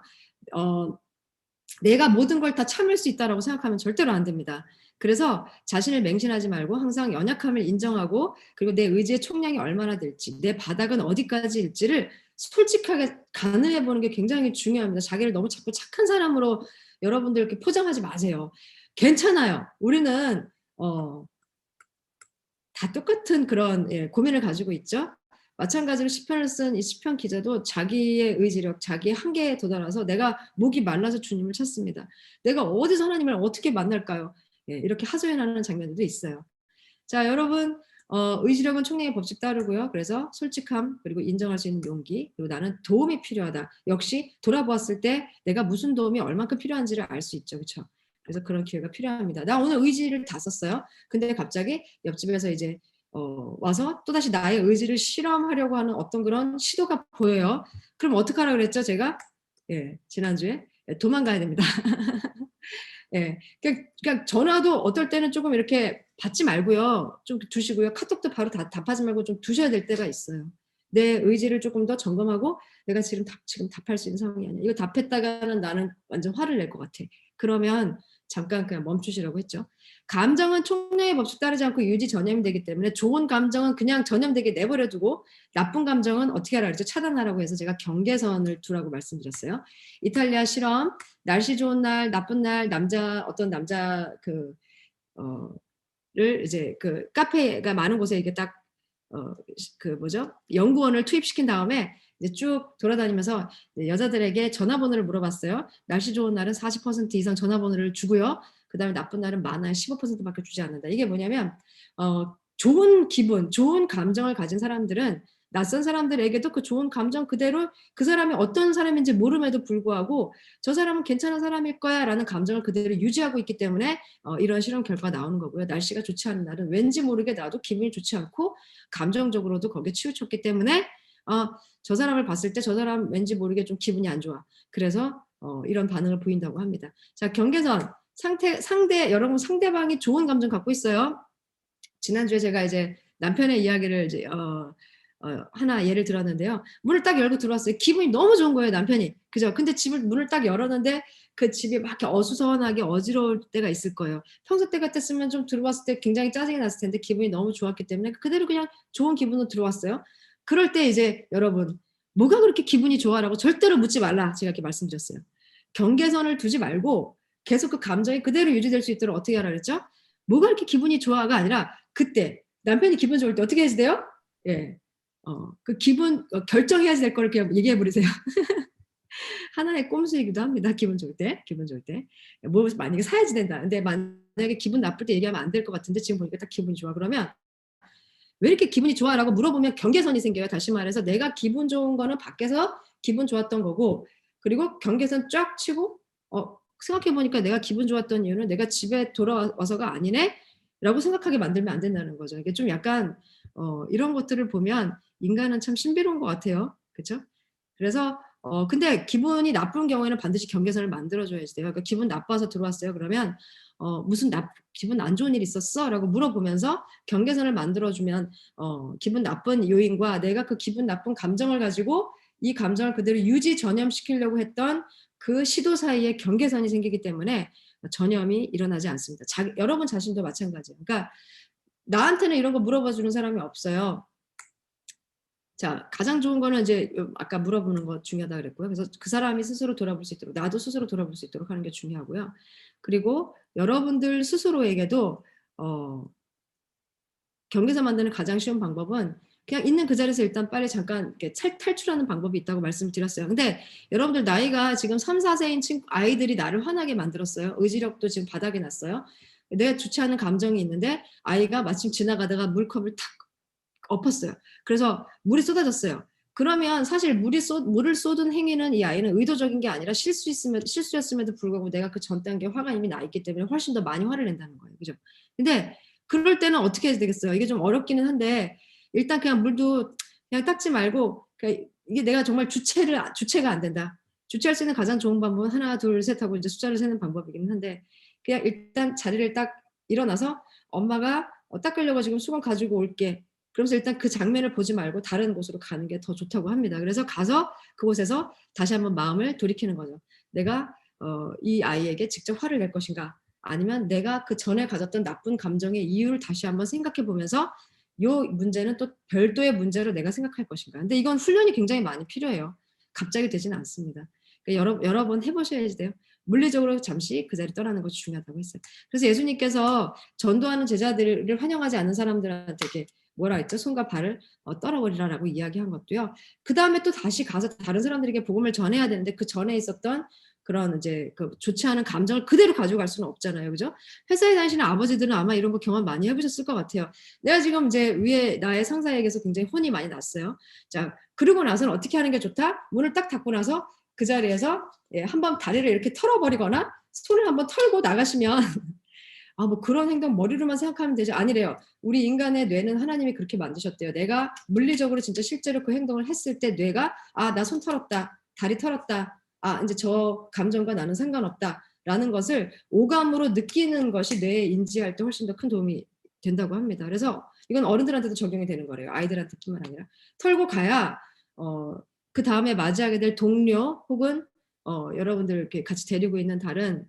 내가 모든 걸 다 참을 수 있다라고 생각하면 절대로 안 됩니다. 그래서 자신을 맹신하지 말고 항상 연약함을 인정하고 그리고 내 의지의 총량이 얼마나 될지 내 바닥은 어디까지일지를 솔직하게 가늠해 보는 게 굉장히 중요합니다. 자기를 너무 자꾸 착한 사람으로 여러분들 이렇게 포장하지 마세요. 괜찮아요. 우리는 다 똑같은 그런 고민을 가지고 있죠. 마찬가지로 시편을 쓴 이 시편 기자도 자기의 의지력, 자기의 한계에 도달해서 내가 목이 말라서 주님을 찾습니다. 내가 어디서 하나님을 어떻게 만날까요? 예, 이렇게 하소연하는 장면들도 있어요. 자, 여러분 의지력은 총량의 법칙 따르고요. 그래서 솔직함 그리고 인정할 수 있는 용기 그리고 나는 도움이 필요하다. 역시 돌아보았을 때 내가 무슨 도움이 얼만큼 필요한지를 알 수 있죠. 그렇죠? 그래서 그런 기회가 필요합니다. 나 오늘 의지를 다 썼어요. 근데 갑자기 옆집에서 이제 와서 또다시 나의 의지를 실험하려고 하는 어떤 그런 시도가 보여요. 그럼 어떡하라 그랬죠, 제가? 예, 지난주에? 예, 도망가야 됩니다. 예, 그러니까 전화도 어떨 때는 조금 이렇게 받지 말고요. 좀 두시고요. 카톡도 바로 답하지 말고 좀 두셔야 될 때가 있어요. 내 의지를 조금 더 점검하고 내가 지금 답할 수 있는 상황이 아니야. 이거 답했다가는 나는 완전 화를 낼 것 같아. 그러면 잠깐 그냥 멈추시라고 했죠. 감정은 총량의 법칙 따르지 않고 유지 전염이 되기 때문에 좋은 감정은 그냥 전염되게 내버려 두고 나쁜 감정은 어떻게 하라 그랬죠? 차단하라고 해서 제가 경계선을 두라고 말씀드렸어요. 이탈리아 실험, 날씨 좋은 날, 나쁜 날, 어떤 남자 를 이제 그 카페가 많은 곳에 이게 딱 연구원을 투입시킨 다음에 이제 쭉 돌아다니면서 여자들에게 전화번호를 물어봤어요. 날씨 좋은 날은 40% 이상 전화번호를 주고요. 그다음에 나쁜 날은 많아야 15%밖에 주지 않는다. 이게 뭐냐면 좋은 기분, 좋은 감정을 가진 사람들은 낯선 사람들에게도 그 좋은 감정 그대로 그 사람이 어떤 사람인지 모름에도 불구하고 저 사람은 괜찮은 사람일 거야 라는 감정을 그대로 유지하고 있기 때문에 이런 실험 결과가 나오는 거고요. 날씨가 좋지 않은 날은 왠지 모르게 나도 기분이 좋지 않고 감정적으로도 거기에 치우쳤기 때문에 저 사람을 봤을 때 저 사람 왠지 모르게 좀 기분이 안 좋아. 그래서 이런 반응을 보인다고 합니다. 자, 경계선. 여러분 상대방이 좋은 감정 갖고 있어요. 지난주에 제가 이제 남편의 이야기를 이제 하나 예를 들었는데요. 문을 딱 열고 들어왔어요. 기분이 너무 좋은 거예요, 남편이. 그죠? 근데 문을 딱 열었는데 그 집이 막 이렇게 어수선하게 어지러울 때가 있을 거예요. 평소 때 같았으면 좀 들어왔을 때 굉장히 짜증이 났을 텐데 기분이 너무 좋았기 때문에 그대로 그냥 좋은 기분으로 들어왔어요. 그럴 때 이제 여러분 뭐가 그렇게 기분이 좋아라고 절대로 묻지 말라. 제가 이렇게 말씀드렸어요. 경계선을 두지 말고 계속 그 감정이 그대로 유지될 수 있도록 어떻게 하라 그랬죠? 뭐가 이렇게 기분이 좋아가 아니라 그때 남편이 기분 좋을 때 어떻게 해야 돼요? 예. 그 기분 결정해야지 될 거를 그냥 얘기해 버리세요. 하나의 꼼수이기도 합니다. 기분 좋을 때. 뭐 만약에 사야지 된다. 근데 만약에 기분 나쁠 때 얘기하면 안 될 것 같은데 지금 보니까 딱 기분이 좋아. 그러면 왜 이렇게 기분이 좋아라고 물어보면 경계선이 생겨요. 다시 말해서 내가 기분 좋은 거는 밖에서 기분 좋았던 거고 그리고 경계선 쫙 치고 생각해보니까 내가 기분 좋았던 이유는 내가 집에 돌아와서가 아니네? 라고 생각하게 만들면 안 된다는 거죠. 이게 좀 약간 이런 것들을 보면 인간은 참 신비로운 것 같아요. 그렇죠? 그래서 근데 기분이 나쁜 경우에는 반드시 경계선을 만들어줘야지 돼요. 그러니까 기분 나빠서 들어왔어요. 그러면 기분 안 좋은 일 있었어? 라고 물어보면서 경계선을 만들어주면 기분 나쁜 요인과 내가 그 기분 나쁜 감정을 가지고 이 감정을 그대로 유지 전염시키려고 했던 그 시도 사이에 경계선이 생기기 때문에 전염이 일어나지 않습니다. 여러분 자신도 마찬가지예요. 그러니까 나한테는 이런 거 물어봐 주는 사람이 없어요. 자, 가장 좋은 거는 이제 아까 물어보는 거 중요하다 그랬고요. 그래서 그 사람이 스스로 돌아볼 수 있도록 나도 스스로 돌아볼 수 있도록 하는 게 중요하고요. 그리고 여러분들 스스로에게도 경계선 만드는 가장 쉬운 방법은 그냥 있는 그 자리에서 일단 빨리 잠깐 이렇게 탈출하는 방법이 있다고 말씀을 드렸어요. 근데 여러분들 나이가 지금 3, 4세인 아이들이 나를 화나게 만들었어요. 의지력도 지금 바닥에 났어요. 내가 좋지 않은 감정이 있는데 아이가 마침 지나가다가 물컵을 탁 엎었어요. 그래서 물이 쏟아졌어요. 그러면 사실 물을 쏟은 행위는 이 아이는 의도적인 게 아니라 실수였음에도 불구하고 내가 그 전 단계에 화가 이미 나 있기 때문에 훨씬 더 많이 화를 낸다는 거예요. 그죠? 근데 그럴 때는 어떻게 해야 되겠어요? 이게 좀 어렵기는 한데 일단 그냥 물도 그냥 닦지 말고 이게 내가 정말 주체가 안 된다. 주체할 수 있는 가장 좋은 방법은 하나, 둘, 셋 하고 이제 숫자를 세는 방법이긴 한데 그냥 일단 자리를 딱 일어나서 엄마가 닦으려고 지금 수건 가지고 올게. 그러면서 일단 그 장면을 보지 말고 다른 곳으로 가는 게 더 좋다고 합니다. 그래서 가서 그곳에서 다시 한번 마음을 돌이키는 거죠. 내가 이 아이에게 직접 화를 낼 것인가 아니면 내가 그 전에 가졌던 나쁜 감정의 이유를 다시 한번 생각해 보면서 이 문제는 또 별도의 문제로 내가 생각할 것인가. 근데 이건 훈련이 굉장히 많이 필요해요. 갑자기 되지는 않습니다. 그러니까 여러 번 해보셔야지 돼요. 물리적으로 잠시 그 자리 떠나는 것이 중요하다고 했어요. 그래서 예수님께서 전도하는 제자들을 환영하지 않는 사람들한테 이렇게 뭐라 했죠? 손과 발을 떨어버리라라고 이야기한 것도요. 그 다음에 또 다시 가서 다른 사람들에게 복음을 전해야 되는데 그 전에 있었던 그런 이제 그 좋지 않은 감정을 그대로 가지고 갈 수는 없잖아요. 그죠? 회사에 다니시는 아버지들은 아마 이런 거 경험 많이 해보셨을 것 같아요. 내가 지금 이제 위에 나의 상사에게서 굉장히 혼이 많이 났어요. 자, 그러고 나서는 어떻게 하는 게 좋다? 문을 딱 닫고 나서 그 자리에서 한번 다리를 이렇게 털어버리거나 손을 한번 털고 나가시면 뭐 그런 행동 머리로만 생각하면 되죠. 아니래요. 우리 인간의 뇌는 하나님이 그렇게 만드셨대요. 내가 물리적으로 진짜 실제로 그 행동을 했을 때 뇌가 나 손 털었다. 다리 털었다. 이제 저 감정과 나는 상관없다. 라는 것을 오감으로 느끼는 것이 뇌에 인지할 때 훨씬 더 큰 도움이 된다고 합니다. 그래서 이건 어른들한테도 적용이 되는 거래요. 아이들한테뿐만 아니라. 털고 가야 그 다음에 맞이하게 될 동료 혹은 여러분들 이렇게 같이 데리고 있는 다른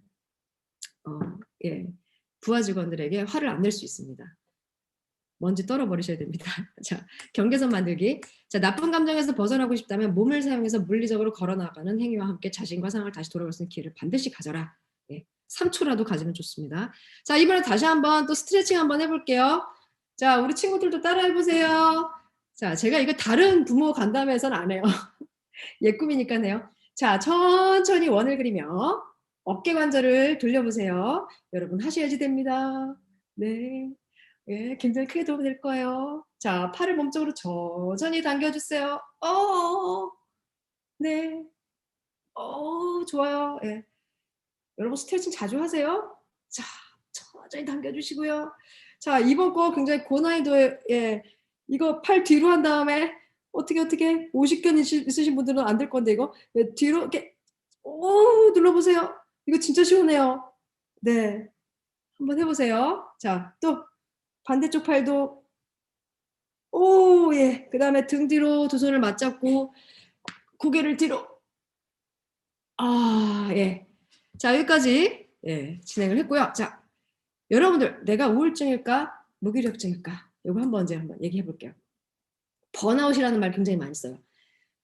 예, 부하 직원들에게 화를 안 낼 수 있습니다. 먼지 떨어버리셔야 됩니다. 자, 경계선 만들기. 자, 나쁜 감정에서 벗어나고 싶다면 몸을 사용해서 물리적으로 걸어나가는 행위와 함께 자신과 상황을 다시 돌아볼 수 있는 기회를 반드시 가져라. 예, 3초라도 가지면 좋습니다. 자, 이번에 다시 한번 또 스트레칭 한번 해볼게요. 자, 우리 친구들도 따라해보세요. 자, 제가 이거 다른 부모 간담회에서는 안 해요. 예 꿈이니까요. 자, 천천히 원을 그리며 어깨 관절을 돌려보세요. 여러분 하셔야지 됩니다. 네. 예, 굉장히 크게 도움이 될 거예요. 자, 팔을 몸쪽으로 천천히 당겨주세요. 네. 좋아요. 예. 여러분 스트레칭 자주 하세요? 자, 천천히 당겨주시고요. 자, 이번 거 굉장히 고난이도에, 예. 이거 팔 뒤로 한 다음에 어떻게 50견 있으신 분들은 안 될 건데 이거 예, 뒤로 이렇게 눌러보세요. 이거 진짜 시원해요. 네. 한번 해보세요. 자, 또 반대쪽 팔도 예. 그 다음에 등 뒤로 두 손을 맞잡고 고개를 뒤로 예. 자, 여기까지 예, 진행을 했고요. 자, 여러분들 내가 우울증일까 무기력증일까 이거 한번 얘기해 볼게요. 번아웃이라는 말 굉장히 많이 써요.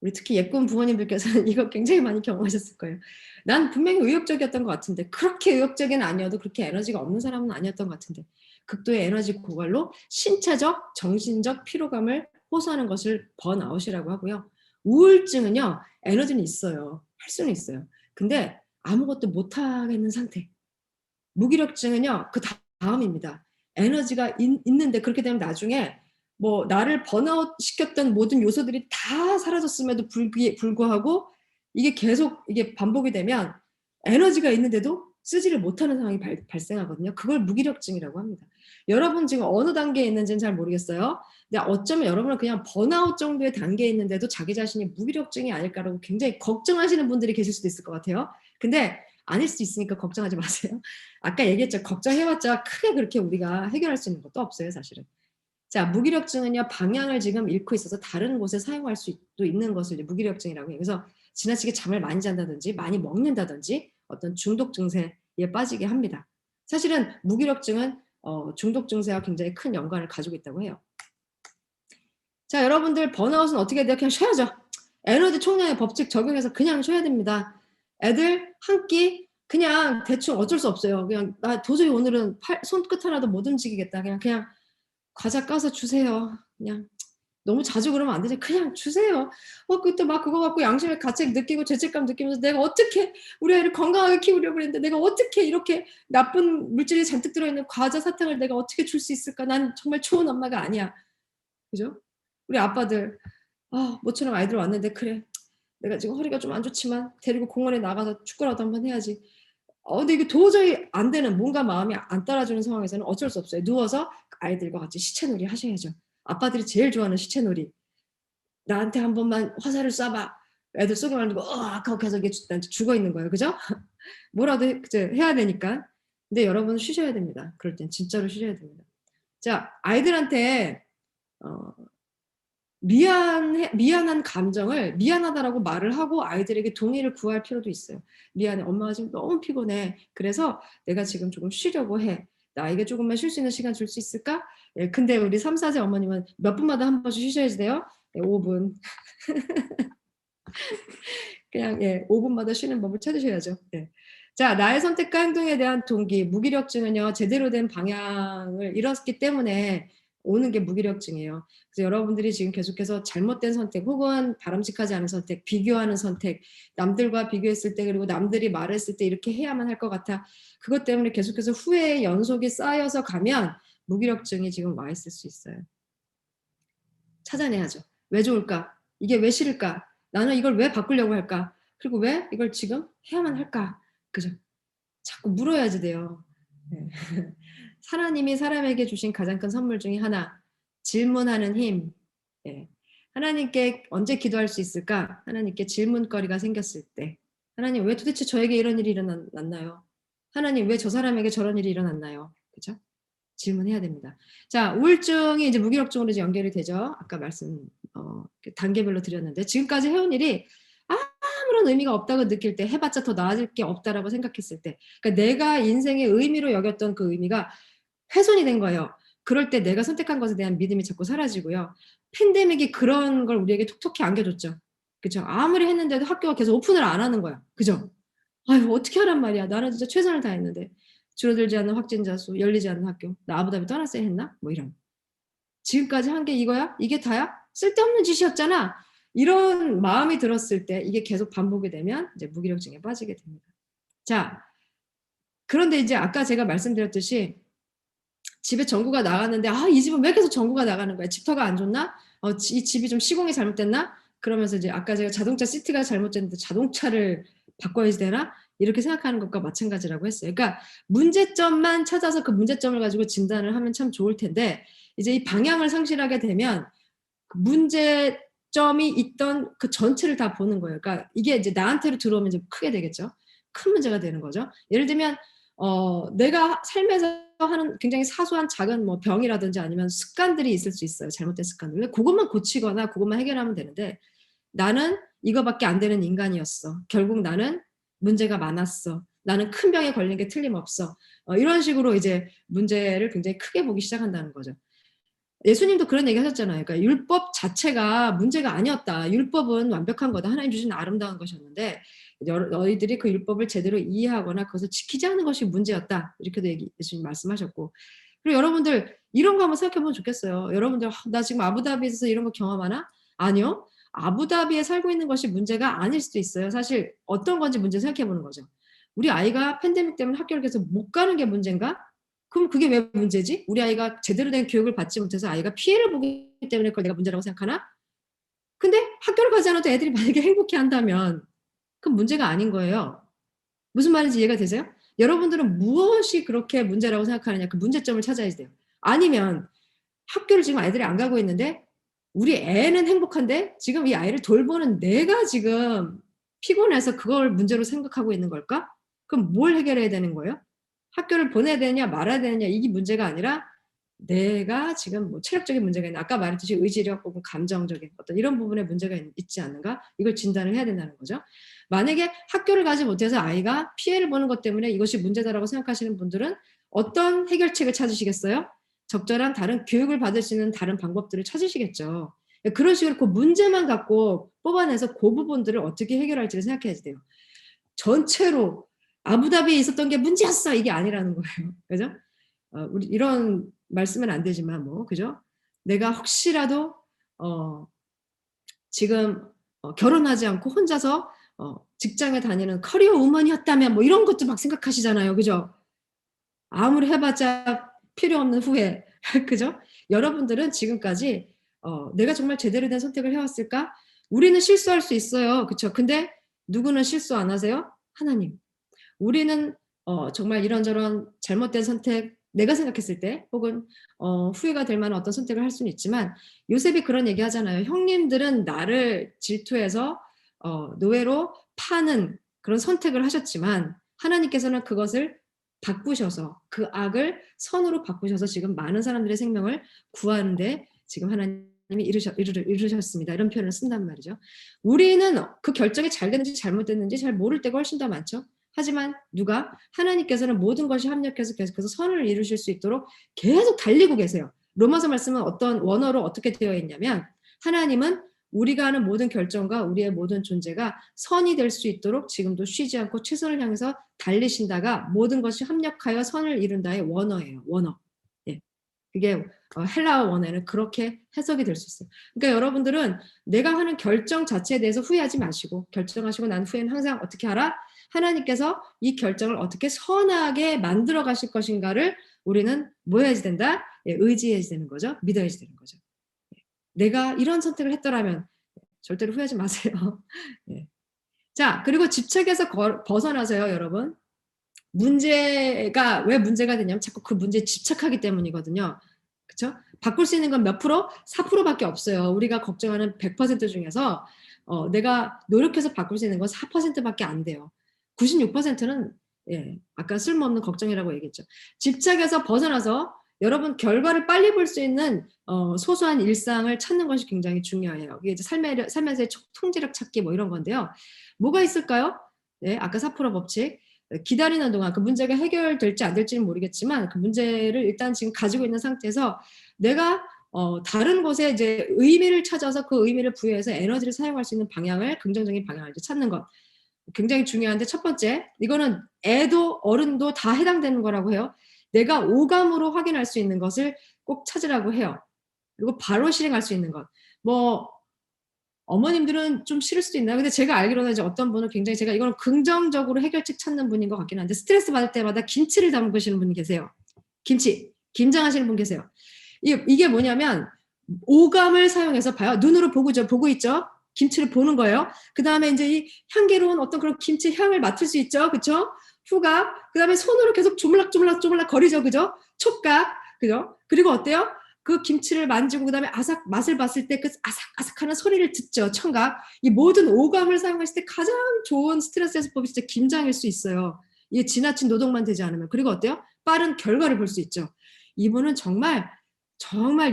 우리 특히 예쁜 부모님들께서는 이거 굉장히 많이 경험하셨을 거예요. 난 분명히 의욕적이었던 것 같은데 그렇게 의욕적인 아니어도 그렇게 에너지가 없는 사람은 아니었던 것 같은데 극도의 에너지 고갈로 신체적, 정신적 피로감을 호소하는 것을 번아웃이라고 하고요. 우울증은요. 에너지는 있어요. 할 수는 있어요. 근데 아무것도 못하겠는 상태. 무기력증은요. 그 다음입니다. 에너지가 있는데 그렇게 되면 나중에 뭐 나를 번아웃 시켰던 모든 요소들이 다 사라졌음에도 불구하고 이게 계속 이게 반복이 되면 에너지가 있는데도 쓰지를 못하는 상황이 발생하거든요. 그걸 무기력증이라고 합니다. 여러분 지금 어느 단계에 있는지는 잘 모르겠어요. 근데 어쩌면 여러분은 그냥 번아웃 정도의 단계에 있는데도 자기 자신이 무기력증이 아닐까라고 굉장히 걱정하시는 분들이 계실 수도 있을 것 같아요. 근데 아닐 수 있으니까 걱정하지 마세요. 아까 얘기했죠. 걱정해봤자 크게 그렇게 우리가 해결할 수 있는 것도 없어요, 사실은. 자, 무기력증은요, 방향을 지금 잃고 있어서 다른 곳에 사용할 수도 있는 것을 이제 무기력증이라고 해요. 그래서 지나치게 잠을 많이 잔다든지 많이 먹는다든지 어떤 중독 증세에 빠지게 합니다. 사실은 무기력증은 중독 증세와 굉장히 큰 연관을 가지고 있다고 해요. 자, 여러분들 번아웃은 어떻게 해야 돼요? 그냥 쉬어야죠. 에너지 총량의 법칙 적용해서 그냥 쉬어야 됩니다. 애들 한 끼 그냥 대충 어쩔 수 없어요. 그냥 나 도저히 오늘은 손끝 하나도 못 움직이겠다. 그냥 과자 까서 주세요. 그냥 너무 자주 그러면 안 되죠. 그냥 주세요. 그때 막 그거 갖고 양심의 가책 느끼고 죄책감 느끼면서 내가 어떻게 우리 아이를 건강하게 키우려고 했는데 내가 어떻게 이렇게 나쁜 물질이 잔뜩 들어있는 과자 사탕을 내가 어떻게 줄 수 있을까? 난 정말 좋은 엄마가 아니야. 그죠? 우리 아빠들 모처럼 아이들 왔는데 그래 내가 지금 허리가 좀 안 좋지만 데리고 공원에 나가서 축구라도 한번 해야지. 근데 이게 도저히 안 되는 뭔가 마음이 안 따라주는 상황에서는 어쩔 수 없어요. 누워서 아이들과 같이 시체놀이 하셔야죠. 아빠들이 제일 좋아하는 시체놀이. 나한테 한 번만 화살을 쏴봐. 애들 쏘게 만들고 아까 계속 죽어 있는 거예요. 그죠? 뭐라도 해야 되니까. 근데 여러분 쉬셔야 됩니다. 그럴 땐 진짜로 쉬셔야 됩니다. 자, 아이들한테 미안한 감정을 미안하다라고 말을 하고 아이들에게 동의를 구할 필요도 있어요. 미안해. 엄마가 지금 너무 피곤해. 그래서 내가 지금 조금 쉬려고 해. 나에게 조금만 쉴 수 있는 시간 줄 수 있을까? 예, 근데 우리 3, 4세 어머님은 몇 분마다 한 번씩 쉬셔야 돼요. 예, 5분. 그냥 5분마다 쉬는 법을 찾으셔야죠. 예. 자, 나의 선택과 행동에 대한 동기, 무기력증은요. 제대로 된 방향을 잃었기 때문에 오는 게 무기력증이에요. 그래서 여러분들이 지금 계속해서 잘못된 선택 혹은 바람직하지 않은 선택, 비교하는 선택, 남들과 비교했을 때 그리고 남들이 말했을 때 이렇게 해야만 할 것 같아. 그것 때문에 계속해서 후회의 연속이 쌓여서 가면 무기력증이 지금 와 있을 수 있어요. 찾아내야죠. 왜 좋을까? 이게 왜 싫을까? 나는 이걸 왜 바꾸려고 할까? 그리고 왜 이걸 지금 해야만 할까? 그죠? 자꾸 물어야지 돼요. 네. 하나님이 사람에게 주신 가장 큰 선물 중에 하나, 질문하는 힘. 예. 하나님께 언제 기도할 수 있을까? 하나님께 질문거리가 생겼을 때. 하나님 왜 도대체 저에게 이런 일이 일어났나요? 하나님 왜 저 사람에게 저런 일이 일어났나요? 그죠? 질문해야 됩니다. 자, 우울증이 이제 무기력증으로 이제 연결이 되죠. 아까 단계별로 드렸는데 지금까지 해온 일이 아무런 의미가 없다고 느낄 때, 해봤자 더 나아질 게 없다라고 생각했을 때, 그러니까 내가 인생의 의미로 여겼던 그 의미가 훼손이 된 거예요. 그럴 때 내가 선택한 것에 대한 믿음이 자꾸 사라지고요. 팬데믹이 그런 걸 우리에게 톡톡히 안겨줬죠. 그죠? 아무리 했는데도 학교가 계속 오픈을 안 하는 거야. 그죠? 아유, 어떻게 하란 말이야. 나는 진짜 최선을 다했는데. 줄어들지 않는 확진자 수, 열리지 않는 학교. 나 아부다비 떠났어야 했나? 뭐 이런. 지금까지 한 게 이거야? 이게 다야? 쓸데없는 짓이었잖아. 이런 마음이 들었을 때 이게 계속 반복이 되면 이제 무기력증에 빠지게 됩니다. 자, 그런데 이제 아까 제가 말씀드렸듯이 집에 전구가 나갔는데 이 집은 왜 계속 전구가 나가는 거야? 집터가 안 좋나? 이 집이 좀 시공이 잘못됐나? 그러면서 이제 아까 제가 자동차 시트가 잘못됐는데 자동차를 바꿔야 되나? 이렇게 생각하는 것과 마찬가지라고 했어요. 그러니까 문제점만 찾아서 그 문제점을 가지고 진단을 하면 참 좋을 텐데 이제 이 방향을 상실하게 되면 그 문제점이 있던 그 전체를 다 보는 거예요. 그러니까 이게 이제 나한테로 들어오면 좀 크게 되겠죠. 큰 문제가 되는 거죠. 예를 들면 내가 삶에서 하는 굉장히 사소한 작은 뭐 병이라든지 아니면 습관들이 있을 수 있어요. 잘못된 습관들. 그것만 고치거나 그것만 해결하면 되는데 나는 이거밖에 안 되는 인간이었어. 결국 나는 문제가 많았어. 나는 큰 병에 걸린 게 틀림없어. 이런 식으로 이제 문제를 굉장히 크게 보기 시작한다는 거죠. 예수님도 그런 얘기 하셨잖아요. 그러니까 율법 자체가 문제가 아니었다. 율법은 완벽한 거다. 하나님 주신 아름다운 것이었는데 너희들이 그 율법을 제대로 이해하거나 그것을 지키지 않는 것이 문제였다. 이렇게도 예수님 말씀하셨고. 그리고 여러분들 이런 거 한번 생각해보면 좋겠어요. 여러분들 나 지금 아부다비에서 이런 거 경험하나? 아니요. 아부다비에 살고 있는 것이 문제가 아닐 수도 있어요. 사실 어떤 건지 문제 생각해보는 거죠. 우리 아이가 팬데믹 때문에 학교를 계속 못 가는 게 문제인가? 그럼 그게 왜 문제지? 우리 아이가 제대로 된 교육을 받지 못해서 아이가 피해를 보기 때문에 그걸 내가 문제라고 생각하나? 근데 학교를 가지 않아도 애들이 만약에 행복해한다면 그건 문제가 아닌 거예요. 무슨 말인지 이해가 되세요? 여러분들은 무엇이 그렇게 문제라고 생각하느냐, 그 문제점을 찾아야 돼요. 아니면 학교를 지금 아이들이 안 가고 있는데 우리 애는 행복한데 지금 이 아이를 돌보는 내가 지금 피곤해서 그걸 문제로 생각하고 있는 걸까? 그럼 뭘 해결해야 되는 거예요? 학교를 보내야 되느냐 말아야 되느냐 이게 문제가 아니라 내가 지금 뭐 체력적인 문제가 있나, 아까 말했듯이 의지력 혹은 감정적인 어떤 이런 부분에 문제가 있지 않는가, 이걸 진단을 해야 된다는 거죠. 만약에 학교를 가지 못해서 아이가 피해를 보는 것 때문에 이것이 문제다라고 생각하시는 분들은 어떤 해결책을 찾으시겠어요? 적절한 다른 교육을 받을 수 있는 다른 방법들을 찾으시겠죠. 그런 식으로 그 문제만 갖고 뽑아내서 그 부분들을 어떻게 해결할지를 생각해야 돼요. 전체로 아부다비에 있었던 게 문제였어 이게 아니라는 거예요. 그죠? 우리 이런 말씀은 안 되지만 뭐 그죠? 내가 혹시라도 지금 결혼하지 않고 혼자서 직장에 다니는 커리어 우먼이었다면 뭐 이런 것도 막 생각하시잖아요. 그죠? 아무리 해봤자 필요 없는 후회. 그죠? 여러분들은 지금까지 내가 정말 제대로 된 선택을 해왔을까? 우리는 실수할 수 있어요. 그쵸? 근데 누구는 실수 안 하세요? 하나님. 우리는 정말 이런저런 잘못된 선택, 내가 생각했을 때 혹은 후회가 될 만한 어떤 선택을 할 수는 있지만 요셉이 그런 얘기 하잖아요. 형님들은 나를 질투해서 노예로 파는 그런 선택을 하셨지만 하나님께서는 그것을 바꾸셔서 그 악을 선으로 바꾸셔서 지금 많은 사람들의 생명을 구하는데 지금 하나님이 이루셨습니다. 이런 표현을 쓴단 말이죠. 우리는 그 결정이 잘 됐는지 잘못됐는지 잘 모를 때가 훨씬 더 많죠. 하지만 누가? 하나님께서는 모든 것이 합력해서 계속해서 선을 이루실 수 있도록 계속 달리고 계세요. 로마서 말씀은 어떤 원어로 어떻게 되어 있냐면 하나님은 우리가 하는 모든 결정과 우리의 모든 존재가 선이 될 수 있도록 지금도 쉬지 않고 최선을 향해서 달리신다가 모든 것이 합력하여 선을 이룬다의 원어예요. 원어. 예. 그게 헬라어 원어에는 그렇게 해석이 될 수 있어요. 그러니까 여러분들은 내가 하는 결정 자체에 대해서 후회하지 마시고 결정하시고 난 후에는 항상 어떻게 하라? 하나님께서 이 결정을 어떻게 선하게 만들어 가실 것인가를 우리는 뭐 해야지 된다? 예, 의지해야지 되는 거죠. 믿어야지 되는 거죠. 내가 이런 선택을 했더라면 절대로 후회하지 마세요. 예. 자, 그리고 집착에서 벗어나세요, 여러분. 문제가 왜 문제가 되냐면 자꾸 그 문제에 집착하기 때문이거든요. 그렇죠? 바꿀 수 있는 건 몇 프로? 4%밖에 없어요. 우리가 걱정하는 100% 중에서 내가 노력해서 바꿀 수 있는 건 4%밖에 안 돼요. 96%는 예, 아까 쓸모없는 걱정이라고 얘기했죠. 집착에서 벗어나서 여러분 결과를 빨리 볼 수 있는 소소한 일상을 찾는 것이 굉장히 중요해요. 이게 이제 삶에서의 통제력 찾기 뭐 이런 건데요. 뭐가 있을까요? 네, 아까 사포로 법칙. 기다리는 동안 그 문제가 해결될지 안 될지는 모르겠지만 그 문제를 일단 지금 가지고 있는 상태에서 내가 다른 곳에 이제 의미를 찾아서 그 의미를 부여해서 에너지를 사용할 수 있는 방향을, 긍정적인 방향을 이제 찾는 것. 굉장히 중요한데, 첫 번째, 이거는 애도 어른도 다 해당되는 거라고 해요. 내가 오감으로 확인할 수 있는 것을 꼭 찾으라고 해요. 그리고 바로 실행할 수 있는 것. 뭐 어머님들은 좀 싫을 수도 있나요? 근데 제가 알기로는 이제 어떤 분은 굉장히, 제가 이거는 긍정적으로 해결책 찾는 분인 것 같긴 한데, 스트레스 받을 때마다 김치를 담그시는 분이 계세요. 김치, 김장하시는 분 계세요. 이게 뭐냐면 오감을 사용해서 봐요. 눈으로 보고 있죠. 김치를 보는 거예요. 그 다음에 이제 이 향기로운 어떤 그런 김치 향을 맡을 수 있죠. 그쵸? 후각. 그 다음에 손으로 계속 조물락 거리죠. 그죠? 촉각. 그죠? 그리고 어때요? 그 김치를 만지고 그 다음에 맛을 봤을 때 그 아삭아삭하는 소리를 듣죠. 청각. 이 모든 오감을 사용했을 때 가장 좋은 스트레스 해소법이 진짜 김장일 수 있어요. 이게 지나친 노동만 되지 않으면. 그리고 어때요? 빠른 결과를 볼 수 있죠. 이분은 정말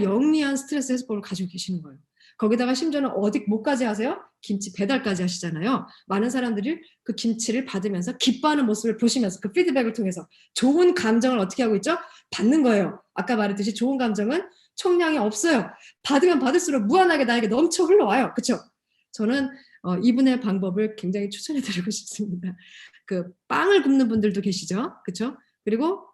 영리한 스트레스 해소법을 가지고 계시는 거예요. 거기다가 심지어는 뭐까지 하세요? 김치 배달까지 하시잖아요. 많은 사람들이 그 김치를 받으면서 기뻐하는 모습을 보시면서 그 피드백을 통해서 좋은 감정을 어떻게 하고 있죠? 받는 거예요. 아까 말했듯이 좋은 감정은 총량이 없어요. 받으면 받을수록 무한하게 나에게 넘쳐 흘러와요. 그렇죠? 저는 이분의 방법을 굉장히 추천해드리고 싶습니다. 그 빵을 굽는 분들도 계시죠? 그렇죠? 그리고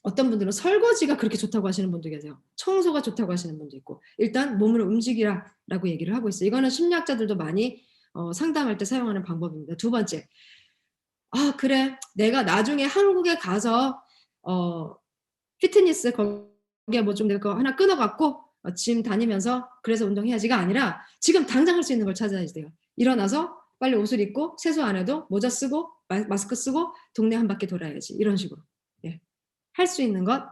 어떤 분들은 설거지가 그렇게 좋다고 하시는 분도 계세요. 청소가 좋다고 하시는 분도 있고, 일단 몸을 움직이라라고 얘기를 하고 있어요. 이거는 심리학자들도 많이 상담할 때 사용하는 방법입니다. 두 번째, 그래, 내가 나중에 한국에 가서 피트니스 거기에 뭐 좀 내가 그거 하나 끊어갖고 짐 다니면서 그래서 운동해야지가 아니라 지금 당장 할 수 있는 걸 찾아야 돼요. 일어나서 빨리 옷을 입고 세수 안 해도 모자 쓰고 마스크 쓰고 동네 한 바퀴 돌아야지, 이런 식으로. 예. 할 수 있는 것,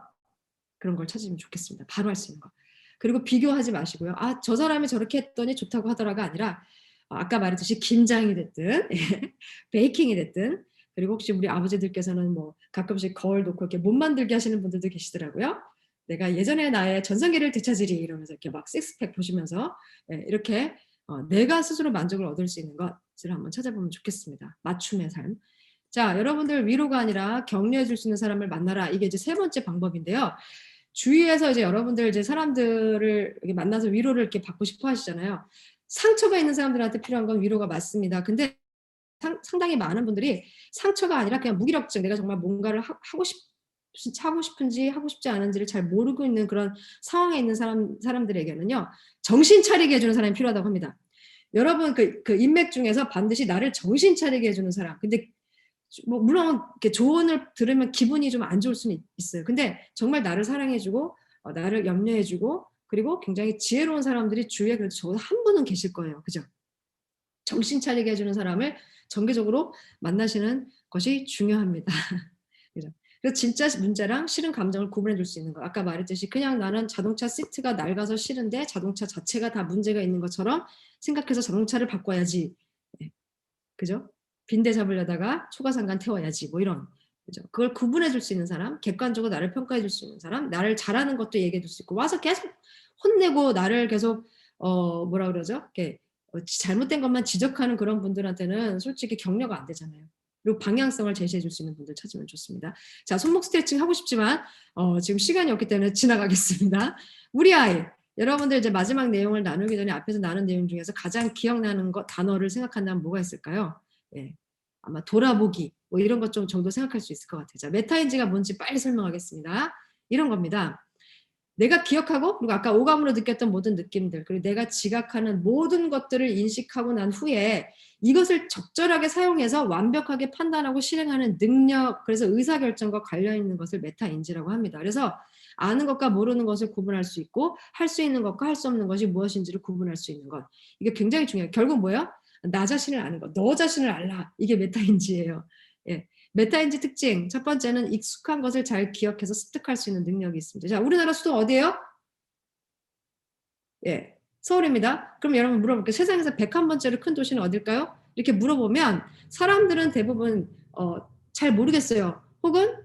그런 걸 찾으면 좋겠습니다. 바로 할 수 있는 것. 그리고 비교하지 마시고요. 저 사람이 저렇게 했더니 좋다고 하더라가 아니라, 아까 말했듯이 김장이 됐든 베이킹이 됐든, 그리고 혹시 우리 아버지들께서는 뭐 가끔씩 거울 놓고 이렇게 몸 만들게 하시는 분들도 계시더라고요. 내가 예전에 나의 전성기를 되찾으리 이러면서 이렇게 막 식스팩 보시면서 이렇게 내가 스스로 만족을 얻을 수 있는 것을 한번 찾아보면 좋겠습니다. 맞춤의 삶. 자, 여러분들 위로가 아니라 격려해 줄 수 있는 사람을 만나라. 이게 이제 세 번째 방법인데요. 주위에서 이제 여러분들 이제 사람들을 이렇게 만나서 위로를 이렇게 받고 싶어 하시잖아요. 상처가 있는 사람들한테 필요한 건 위로가 맞습니다. 근데 상당히 많은 분들이 상처가 아니라 그냥 무기력증, 내가 정말 뭔가를 하고 싶은지 하고 싶지 않은지를 잘 모르고 있는 그런 상황에 있는 사람들에게는요, 정신 차리게 해주는 사람이 필요하다고 합니다. 여러분 그 인맥 중에서 반드시 나를 정신 차리게 해주는 사람. 근데 뭐 물론 이렇게 조언을 들으면 기분이 좀 안 좋을 수는 있어요. 근데 정말 나를 사랑해주고 나를 염려해주고, 그리고 굉장히 지혜로운 사람들이 주위에 그래도 적어도 한 분은 계실 거예요. 그죠? 정신 차리게 해주는 사람을 정기적으로 만나시는 것이 중요합니다. 그죠? 그래서 진짜 문제랑 싫은 감정을 구분해 줄 수 있는 거. 아까 말했듯이 그냥 나는 자동차 시트가 낡아서 싫은데 자동차 자체가 다 문제가 있는 것처럼 생각해서 자동차를 바꿔야지. 네. 그죠? 빈대 잡으려다가 초가상간 태워야지. 뭐 이런. 그죠? 그걸 구분해 줄 수 있는 사람, 객관적으로 나를 평가해 줄 수 있는 사람, 나를 잘하는 것도 얘기해 줄 수 있고, 와서 계속 혼내고 나를 계속 뭐라 그러죠? 이렇게 잘못된 것만 지적하는 그런 분들한테는 솔직히 격려가 안 되잖아요. 그리고 방향성을 제시해 줄 수 있는 분들 찾으면 좋습니다. 자, 손목 스트레칭 하고 싶지만 지금 시간이 없기 때문에 지나가겠습니다. 우리 아이, 여러분들 이제 마지막 내용을 나누기 전에 앞에서 나눈 내용 중에서 가장 기억나는 단어를 생각한다면 뭐가 있을까요? 예, 아마 돌아보기 뭐 이런 것 좀 정도 생각할 수 있을 것 같아요. 자, 메타인지가 뭔지 빨리 설명하겠습니다. 이런 겁니다. 내가 기억하고, 그리고 아까 오감으로 느꼈던 모든 느낌들, 그리고 내가 지각하는 모든 것들을 인식하고 난 후에 이것을 적절하게 사용해서 완벽하게 판단하고 실행하는 능력, 그래서 의사결정과 관련 있는 것을 메타인지라고 합니다. 그래서 아는 것과 모르는 것을 구분할 수 있고, 할 수 있는 것과 할 수 없는 것이 무엇인지를 구분할 수 있는 것. 이게 굉장히 중요해요. 결국 뭐예요? 나 자신을 아는 것, 너 자신을 알라. 이게 메타인지예요. 예. 메타인지 특징, 첫 번째는 익숙한 것을 잘 기억해서 습득할 수 있는 능력이 있습니다. 자, 우리나라 수도 어디예요? 예, 서울입니다. 그럼 여러분 물어볼게요. 세상에서 101번째로 큰 도시는 어딜까요? 이렇게 물어보면 사람들은 대부분 잘 모르겠어요. 혹은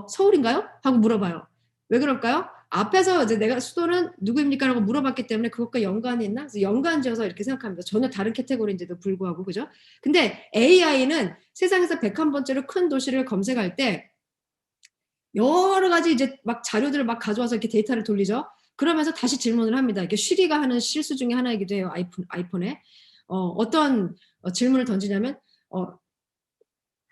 서울인가요? 하고 물어봐요. 왜 그럴까요? 앞에서 이제 내가 수도는 누구입니까? 라고 물어봤기 때문에 그것과 연관이 있나? 그래서 연관지어서 이렇게 생각합니다. 전혀 다른 캐테고리인데도 불구하고, 그죠? 근데 AI는 세상에서 101번째로 큰 도시를 검색할 때 여러 가지 이제 막 자료들을 막 가져와서 이렇게 데이터를 돌리죠. 그러면서 다시 질문을 합니다. 이게 쉬리가 하는 실수 중에 하나이기도 해요. 아이폰에. 어떤 질문을 던지냐면,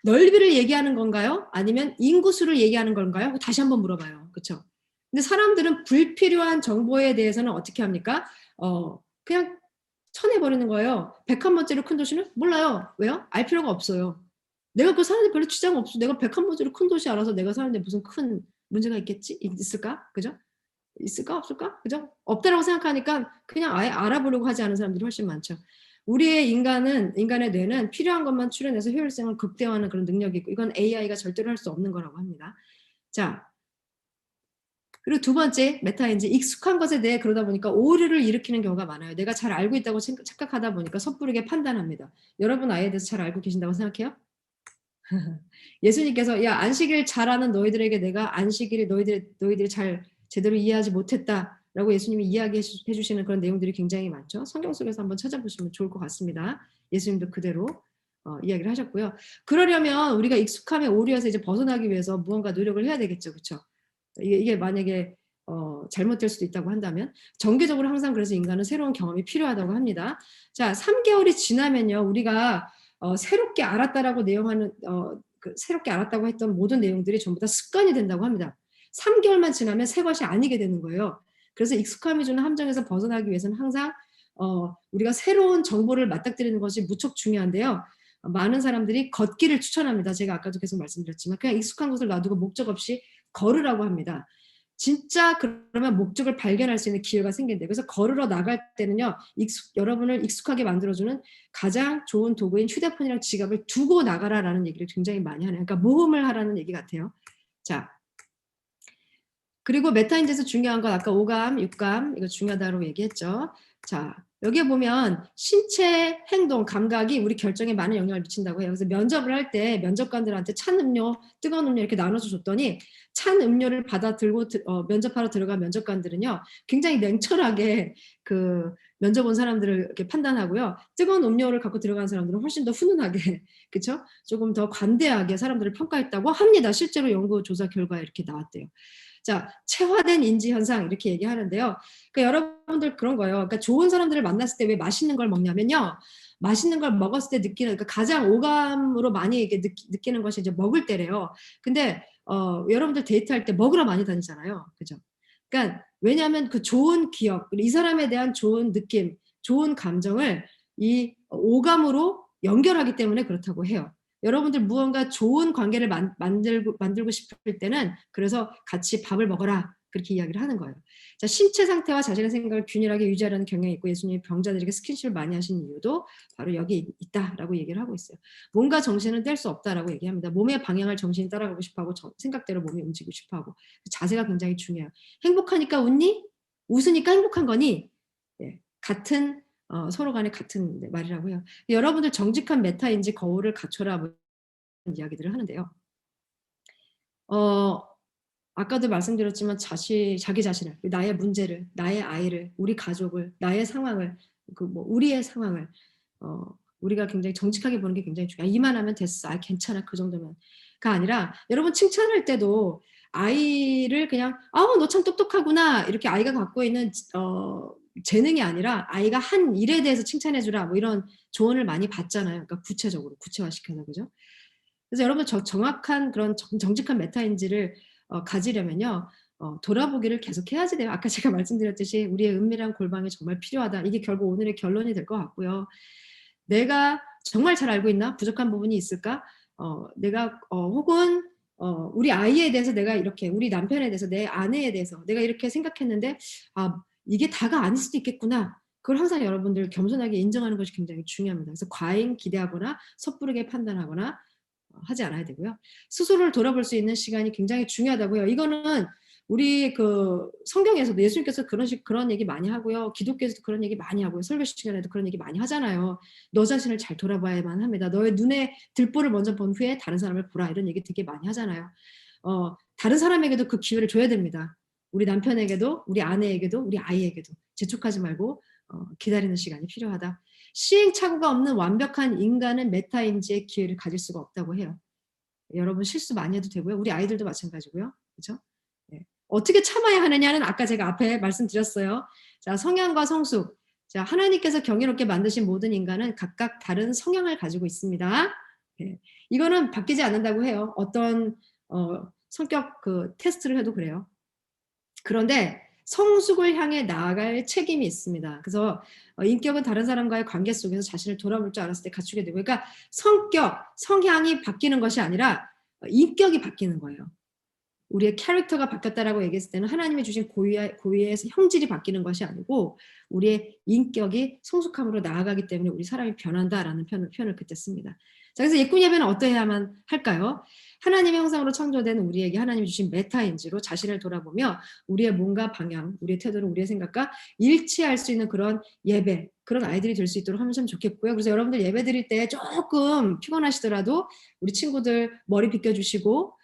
넓이를 얘기하는 건가요? 아니면 인구수를 얘기하는 건가요? 다시 한번 물어봐요. 그쵸? 근데 사람들은 불필요한 정보에 대해서는 어떻게 합니까? 그냥 쳐내버리는 거예요. 101번째로 큰 도시는? 몰라요. 왜요? 알 필요가 없어요. 내가 그 사는데 별로 지장 없어. 내가 101번째로 큰 도시 알아서 내가 사는데 무슨 큰 문제가 있겠지? 있을까? 그죠? 있을까? 없을까? 그죠? 없다라고 생각하니까 그냥 아예 알아보려고 하지 않은 사람들이 훨씬 많죠. 우리의 인간의 뇌는 필요한 것만 추려내서 효율성을 극대화하는 그런 능력이 있고, 이건 AI가 절대로 할 수 없는 거라고 합니다. 자, 그리고 두 번째 메타인지, 익숙한 것에 대해 그러다 보니까 오류를 일으키는 경우가 많아요. 내가 잘 알고 있다고 착각하다 보니까 섣부르게 판단합니다. 여러분 아이에 대해서 잘 알고 계신다고 생각해요? 예수님께서 야, 안식일 잘하는 너희들에게 내가 안식일을 너희들이 잘 제대로 이해하지 못했다라고 예수님이 이야기해 주시는 그런 내용들이 굉장히 많죠. 성경 속에서 한번 찾아보시면 좋을 것 같습니다. 예수님도 그대로 이야기를 하셨고요. 그러려면 우리가 익숙함의 오류에서 이제 벗어나기 위해서 무언가 노력을 해야 되겠죠. 그렇죠? 이게 만약에 잘못될 수도 있다고 한다면, 정기적으로 항상 그래서 인간은 새로운 경험이 필요하다고 합니다. 자, 3개월이 지나면요, 우리가 새롭게 알았다라고 내용하는 새롭게 알았다고 했던 모든 내용들이 전부 다 습관이 된다고 합니다. 3개월만 지나면 새 것이 아니게 되는 거예요. 그래서 익숙함이 주는 함정에서 벗어나기 위해서는 항상 우리가 새로운 정보를 맞닥뜨리는 것이 무척 중요한데요. 많은 사람들이 걷기를 추천합니다. 제가 아까도 계속 말씀드렸지만 그냥 익숙한 곳을 놔두고 목적 없이 걸으라고 합니다. 진짜 그러면 목적을 발견할 수 있는 기회가 생긴대요. 그래서 걸으러 나갈 때는요, 여러분을 익숙하게 만들어주는 가장 좋은 도구인 휴대폰이랑 지갑을 두고 나가라라는 얘기를 굉장히 많이 하네요. 그러니까 모험을 하라는 얘기 같아요. 자, 그리고 메타인지에서 중요한 건 아까 5감, 6감 이거 중요하다고 얘기했죠. 자, 여기에 보면 신체, 행동, 감각이 우리 결정에 많은 영향을 미친다고 해요. 그래서 면접을 할 때 면접관들한테 찬 음료, 뜨거운 음료 이렇게 나눠서 줬더니 찬 음료를 받아 들고 면접하러 들어간 면접관들은요, 굉장히 냉철하게 그 면접 온 사람들을 이렇게 판단하고요. 뜨거운 음료를 갖고 들어간 사람들은 훨씬 더 훈훈하게, 그렇죠? 조금 더 관대하게 사람들을 평가했다고 합니다. 실제로 연구 조사 결과에 이렇게 나왔대요. 자, 체화된 인지 현상 이렇게 얘기하는데요. 그러니까 여러분들 그런 거예요. 그러니까 좋은 사람들을 만났을 때 왜 맛있는 걸 먹냐면요. 맛있는 걸 먹었을 때 느끼는, 그러니까 가장 오감으로 많이 이게 느끼는 것이 이제 먹을 때래요. 근데 여러분들 데이트할 때 먹으러 많이 다니잖아요. 그죠? 그러니까 왜냐하면 그 좋은 기억, 이 사람에 대한 좋은 느낌, 좋은 감정을 이 오감으로 연결하기 때문에 그렇다고 해요. 여러분들 무언가 좋은 관계를 만들고 싶을 때는 그래서 같이 밥을 먹어라. 그렇게 이야기를 하는 거예요. 자, 신체 상태와 자신의 생각을 균일하게 유지하려는 경향이 있고 예수님이 병자들에게 스킨십을 많이 하신 이유도 바로 여기 있다라고 얘기를 하고 있어요. 몸과 정신은 뗄 수 없다라고 얘기합니다. 몸의 방향을 정신이 따라가고 싶어하고 생각대로 몸이 움직이고 싶어하고 자세가 굉장히 중요해요. 행복하니까 웃니? 웃으니까 행복한 거니? 예, 같은 서로 간에 같은 말이라고 해요. 여러분들 정직한 메타인지 거울을 갖춰라 뭐 이야기들을 하는데요. 아까도 말씀드렸지만 자기 자신을, 나의 문제를, 나의 아이를, 우리 가족을, 나의 상황을, 우리의 상황을 우리가 굉장히 정직하게 보는 게 굉장히 중요해요. 이만하면 됐어. 아, 괜찮아. 그 정도면. 가 아니라 여러분 칭찬할 때도 아이를 그냥 너 참 똑똑하구나 이렇게 아이가 갖고 있는 재능이 아니라 아이가 한 일에 대해서 칭찬해 주라 뭐 이런 조언을 많이 받잖아요. 그러니까 구체적으로 구체화시켜서, 그죠? 그래서 여러분 정확한 그런 정직한 메타인지를 가지려면요. 돌아보기를 계속 해야지 돼요. 아까 제가 말씀드렸듯이 우리의 은밀한 골방이 정말 필요하다. 이게 결국 오늘의 결론이 될 것 같고요. 내가 정말 잘 알고 있나? 부족한 부분이 있을까? 내가 혹은 우리 아이에 대해서 내가 이렇게, 우리 남편에 대해서, 내 아내에 대해서 내가 이렇게 생각했는데 이게 다가 아닐 수도 있겠구나. 그걸 항상 여러분들 겸손하게 인정하는 것이 굉장히 중요합니다. 그래서 과잉 기대하거나 섣부르게 판단하거나 하지 않아야 되고요. 스스로를 돌아볼 수 있는 시간이 굉장히 중요하다고요. 이거는 우리 그 성경에서도 예수님께서 그런 얘기 많이 하고요. 기독교에서도 그런 얘기 많이 하고요. 설교 시간에도 그런 얘기 많이 하잖아요. 너 자신을 잘 돌아봐야만 합니다. 너의 눈에 들보를 먼저 본 후에 다른 사람을 보라. 이런 얘기 되게 많이 하잖아요. 다른 사람에게도 그 기회를 줘야 됩니다. 우리 남편에게도, 우리 아내에게도, 우리 아이에게도 재촉하지 말고 기다리는 시간이 필요하다. 시행착오가 없는 완벽한 인간은 메타인지의 기회를 가질 수가 없다고 해요. 여러분 실수 많이 해도 되고요. 우리 아이들도 마찬가지고요. 그렇죠? 네. 어떻게 참아야 하느냐는 아까 제가 앞에 말씀드렸어요. 자, 성향과 성숙. 자, 하나님께서 경이롭게 만드신 모든 인간은 각각 다른 성향을 가지고 있습니다. 네. 이거는 바뀌지 않는다고 해요. 어떤 성격 그 테스트를 해도 그래요. 그런데 성숙을 향해 나아갈 책임이 있습니다. 그래서 인격은 다른 사람과의 관계 속에서 자신을 돌아볼 줄 알았을 때 갖추게 되고, 그러니까 성격, 성향이 바뀌는 것이 아니라 인격이 바뀌는 거예요. 우리의 캐릭터가 바뀌었다라고 얘기했을 때는 하나님이 주신 고유의 형질이 바뀌는 것이 아니고 우리의 인격이 성숙함으로 나아가기 때문에 우리 사람이 변한다라는 표현을 그때 씁니다. 자, 그래서 예꾼 예배는 어떠해야만 할까요? 하나님의 형상으로 창조된 우리에게 하나님이 주신 메타인지로 자신을 돌아보며 우리의 몸과 방향, 우리의 태도를 우리의 생각과 일치할 수 있는 그런 예배, 그런 아이들이 될 수 있도록 하면 참 좋겠고요. 그래서 여러분들 예배 드릴 때 조금 피곤하시더라도 우리 친구들 머리 빗겨주시고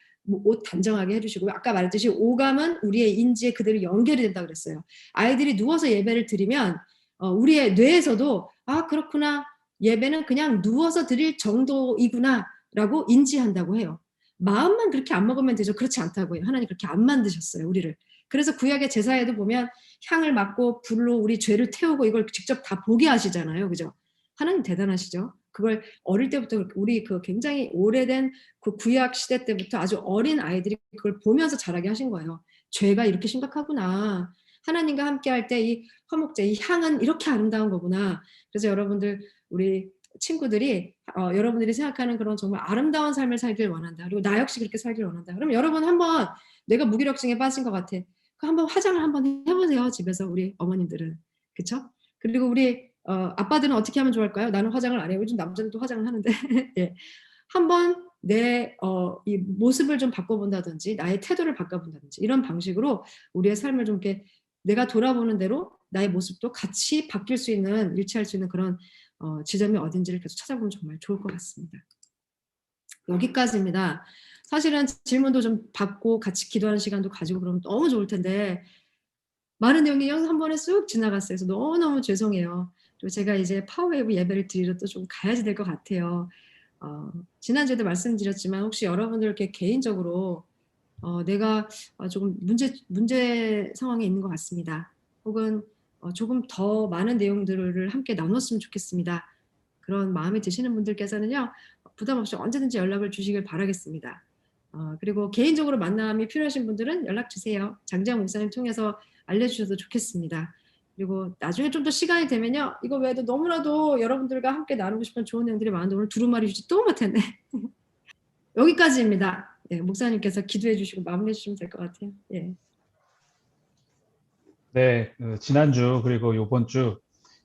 옷 단정하게 해주시고, 아까 말했듯이 오감은 우리의 인지에 그대로 연결이 된다고 그랬어요. 아이들이 누워서 예배를 드리면 우리의 뇌에서도 아 그렇구나, 예배는 그냥 누워서 드릴 정도이구나 라고 인지한다고 해요. 마음만 그렇게 안 먹으면 되죠. 그렇지 않다고 해요. 하나님 그렇게 안 만드셨어요, 우리를. 그래서 구약의 제사에도 보면 향을 맡고 불로 우리 죄를 태우고 이걸 직접 다 보게 하시잖아요. 그죠? 하나님 대단하시죠? 그걸 어릴 때부터 우리 그 굉장히 오래된 그 구약 시대 때부터 아주 어린 아이들이 그걸 보면서 자라게 하신 거예요. 죄가 이렇게 심각하구나. 하나님과 함께 할 때 이 화목제, 이 향은 이렇게 아름다운 거구나. 그래서 여러분들, 우리 친구들이 여러분들이 생각하는 그런 정말 아름다운 삶을 살길 원한다. 그리고 나 역시 그렇게 살길 원한다. 그럼 여러분 한번 내가 무기력증에 빠진 것 같아. 한번 화장을 한번 해보세요. 집에서 우리 어머님들은. 그렇죠? 그리고 우리 아빠들은 어떻게 하면 좋을까요? 나는 화장을 안 해요. 요즘 남자들도 화장을 하는데 예. 한번 내 이 모습을 좀 바꿔본다든지 나의 태도를 바꿔본다든지 이런 방식으로 우리의 삶을 좀 이렇게 내가 돌아보는 대로 나의 모습도 같이 바뀔 수 있는, 일치할 수 있는 그런 지점이 어딘지를 계속 찾아보면 정말 좋을 것 같습니다. 여기까지입니다. 사실은 질문도 좀 받고 같이 기도하는 시간도 가지고 그러면 너무 좋을 텐데 많은 내용이 한 번에 쑥 지나갔어요. 그래서 너무너무 죄송해요. 그리고 제가 이제 파워웨이브 예배를 드리러 또 좀 가야지 될 것 같아요. 지난주에도 말씀드렸지만 혹시 여러분들 이렇게 개인적으로 내가 조금 문제 상황에 있는 것 같습니다. 혹은 조금 더 많은 내용들을 함께 나눴으면 좋겠습니다. 그런 마음이 드시는 분들께서는요, 부담 없이 언제든지 연락을 주시길 바라겠습니다. 그리고 개인적으로 만남이 필요하신 분들은 연락 주세요. 장재영 목사님 통해서 알려주셔도 좋겠습니다. 그리고 나중에 좀 더 시간이 되면요, 이거 외에도 너무나도 여러분들과 함께 나누고 싶은 좋은 내용들이 많은데 오늘 두루마리 주지 또 못했네. 여기까지입니다. 네, 목사님께서 기도해 주시고 마무리해 주시면 될 것 같아요. 예. 네, 지난주 그리고 이번 주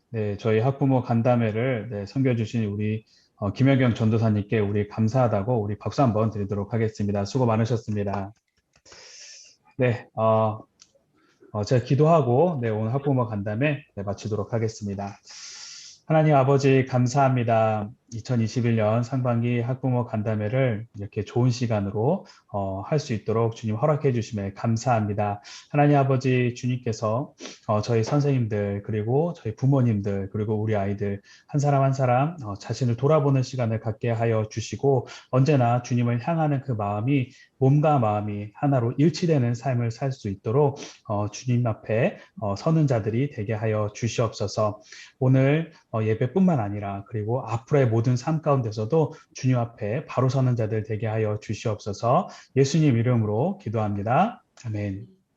네, 저희 학부모 간담회를 네, 섬겨주신 우리 김혜경 전도사님께 우리 감사하다고 우리 박수 한번 드리도록 하겠습니다. 수고 많으셨습니다. 네, 제가 기도하고 네, 오늘 학부모 간담회 네, 마치도록 하겠습니다. 하나님 아버지 감사합니다. 2021년 상반기 학부모 간담회를 이렇게 좋은 시간으로 할 수 있도록 주님 허락해 주심에 감사합니다. 하나님 아버지, 주님께서 저희 선생님들 그리고 저희 부모님들 그리고 우리 아이들 한 사람 한 사람 자신을 돌아보는 시간을 갖게 하여 주시고 언제나 주님을 향하는 그 마음이 몸과 마음이 하나로 일치되는 삶을 살 수 있도록 주님 앞에 서는 자들이 되게 하여 주시옵소서. 오늘 예배뿐만 아니라 그리고 앞으로의 모든 삶 가운데서도 주님 앞에 바로 서는 자들 되게 하여 주시옵소서. 예수님 이름으로 기도합니다. 아멘.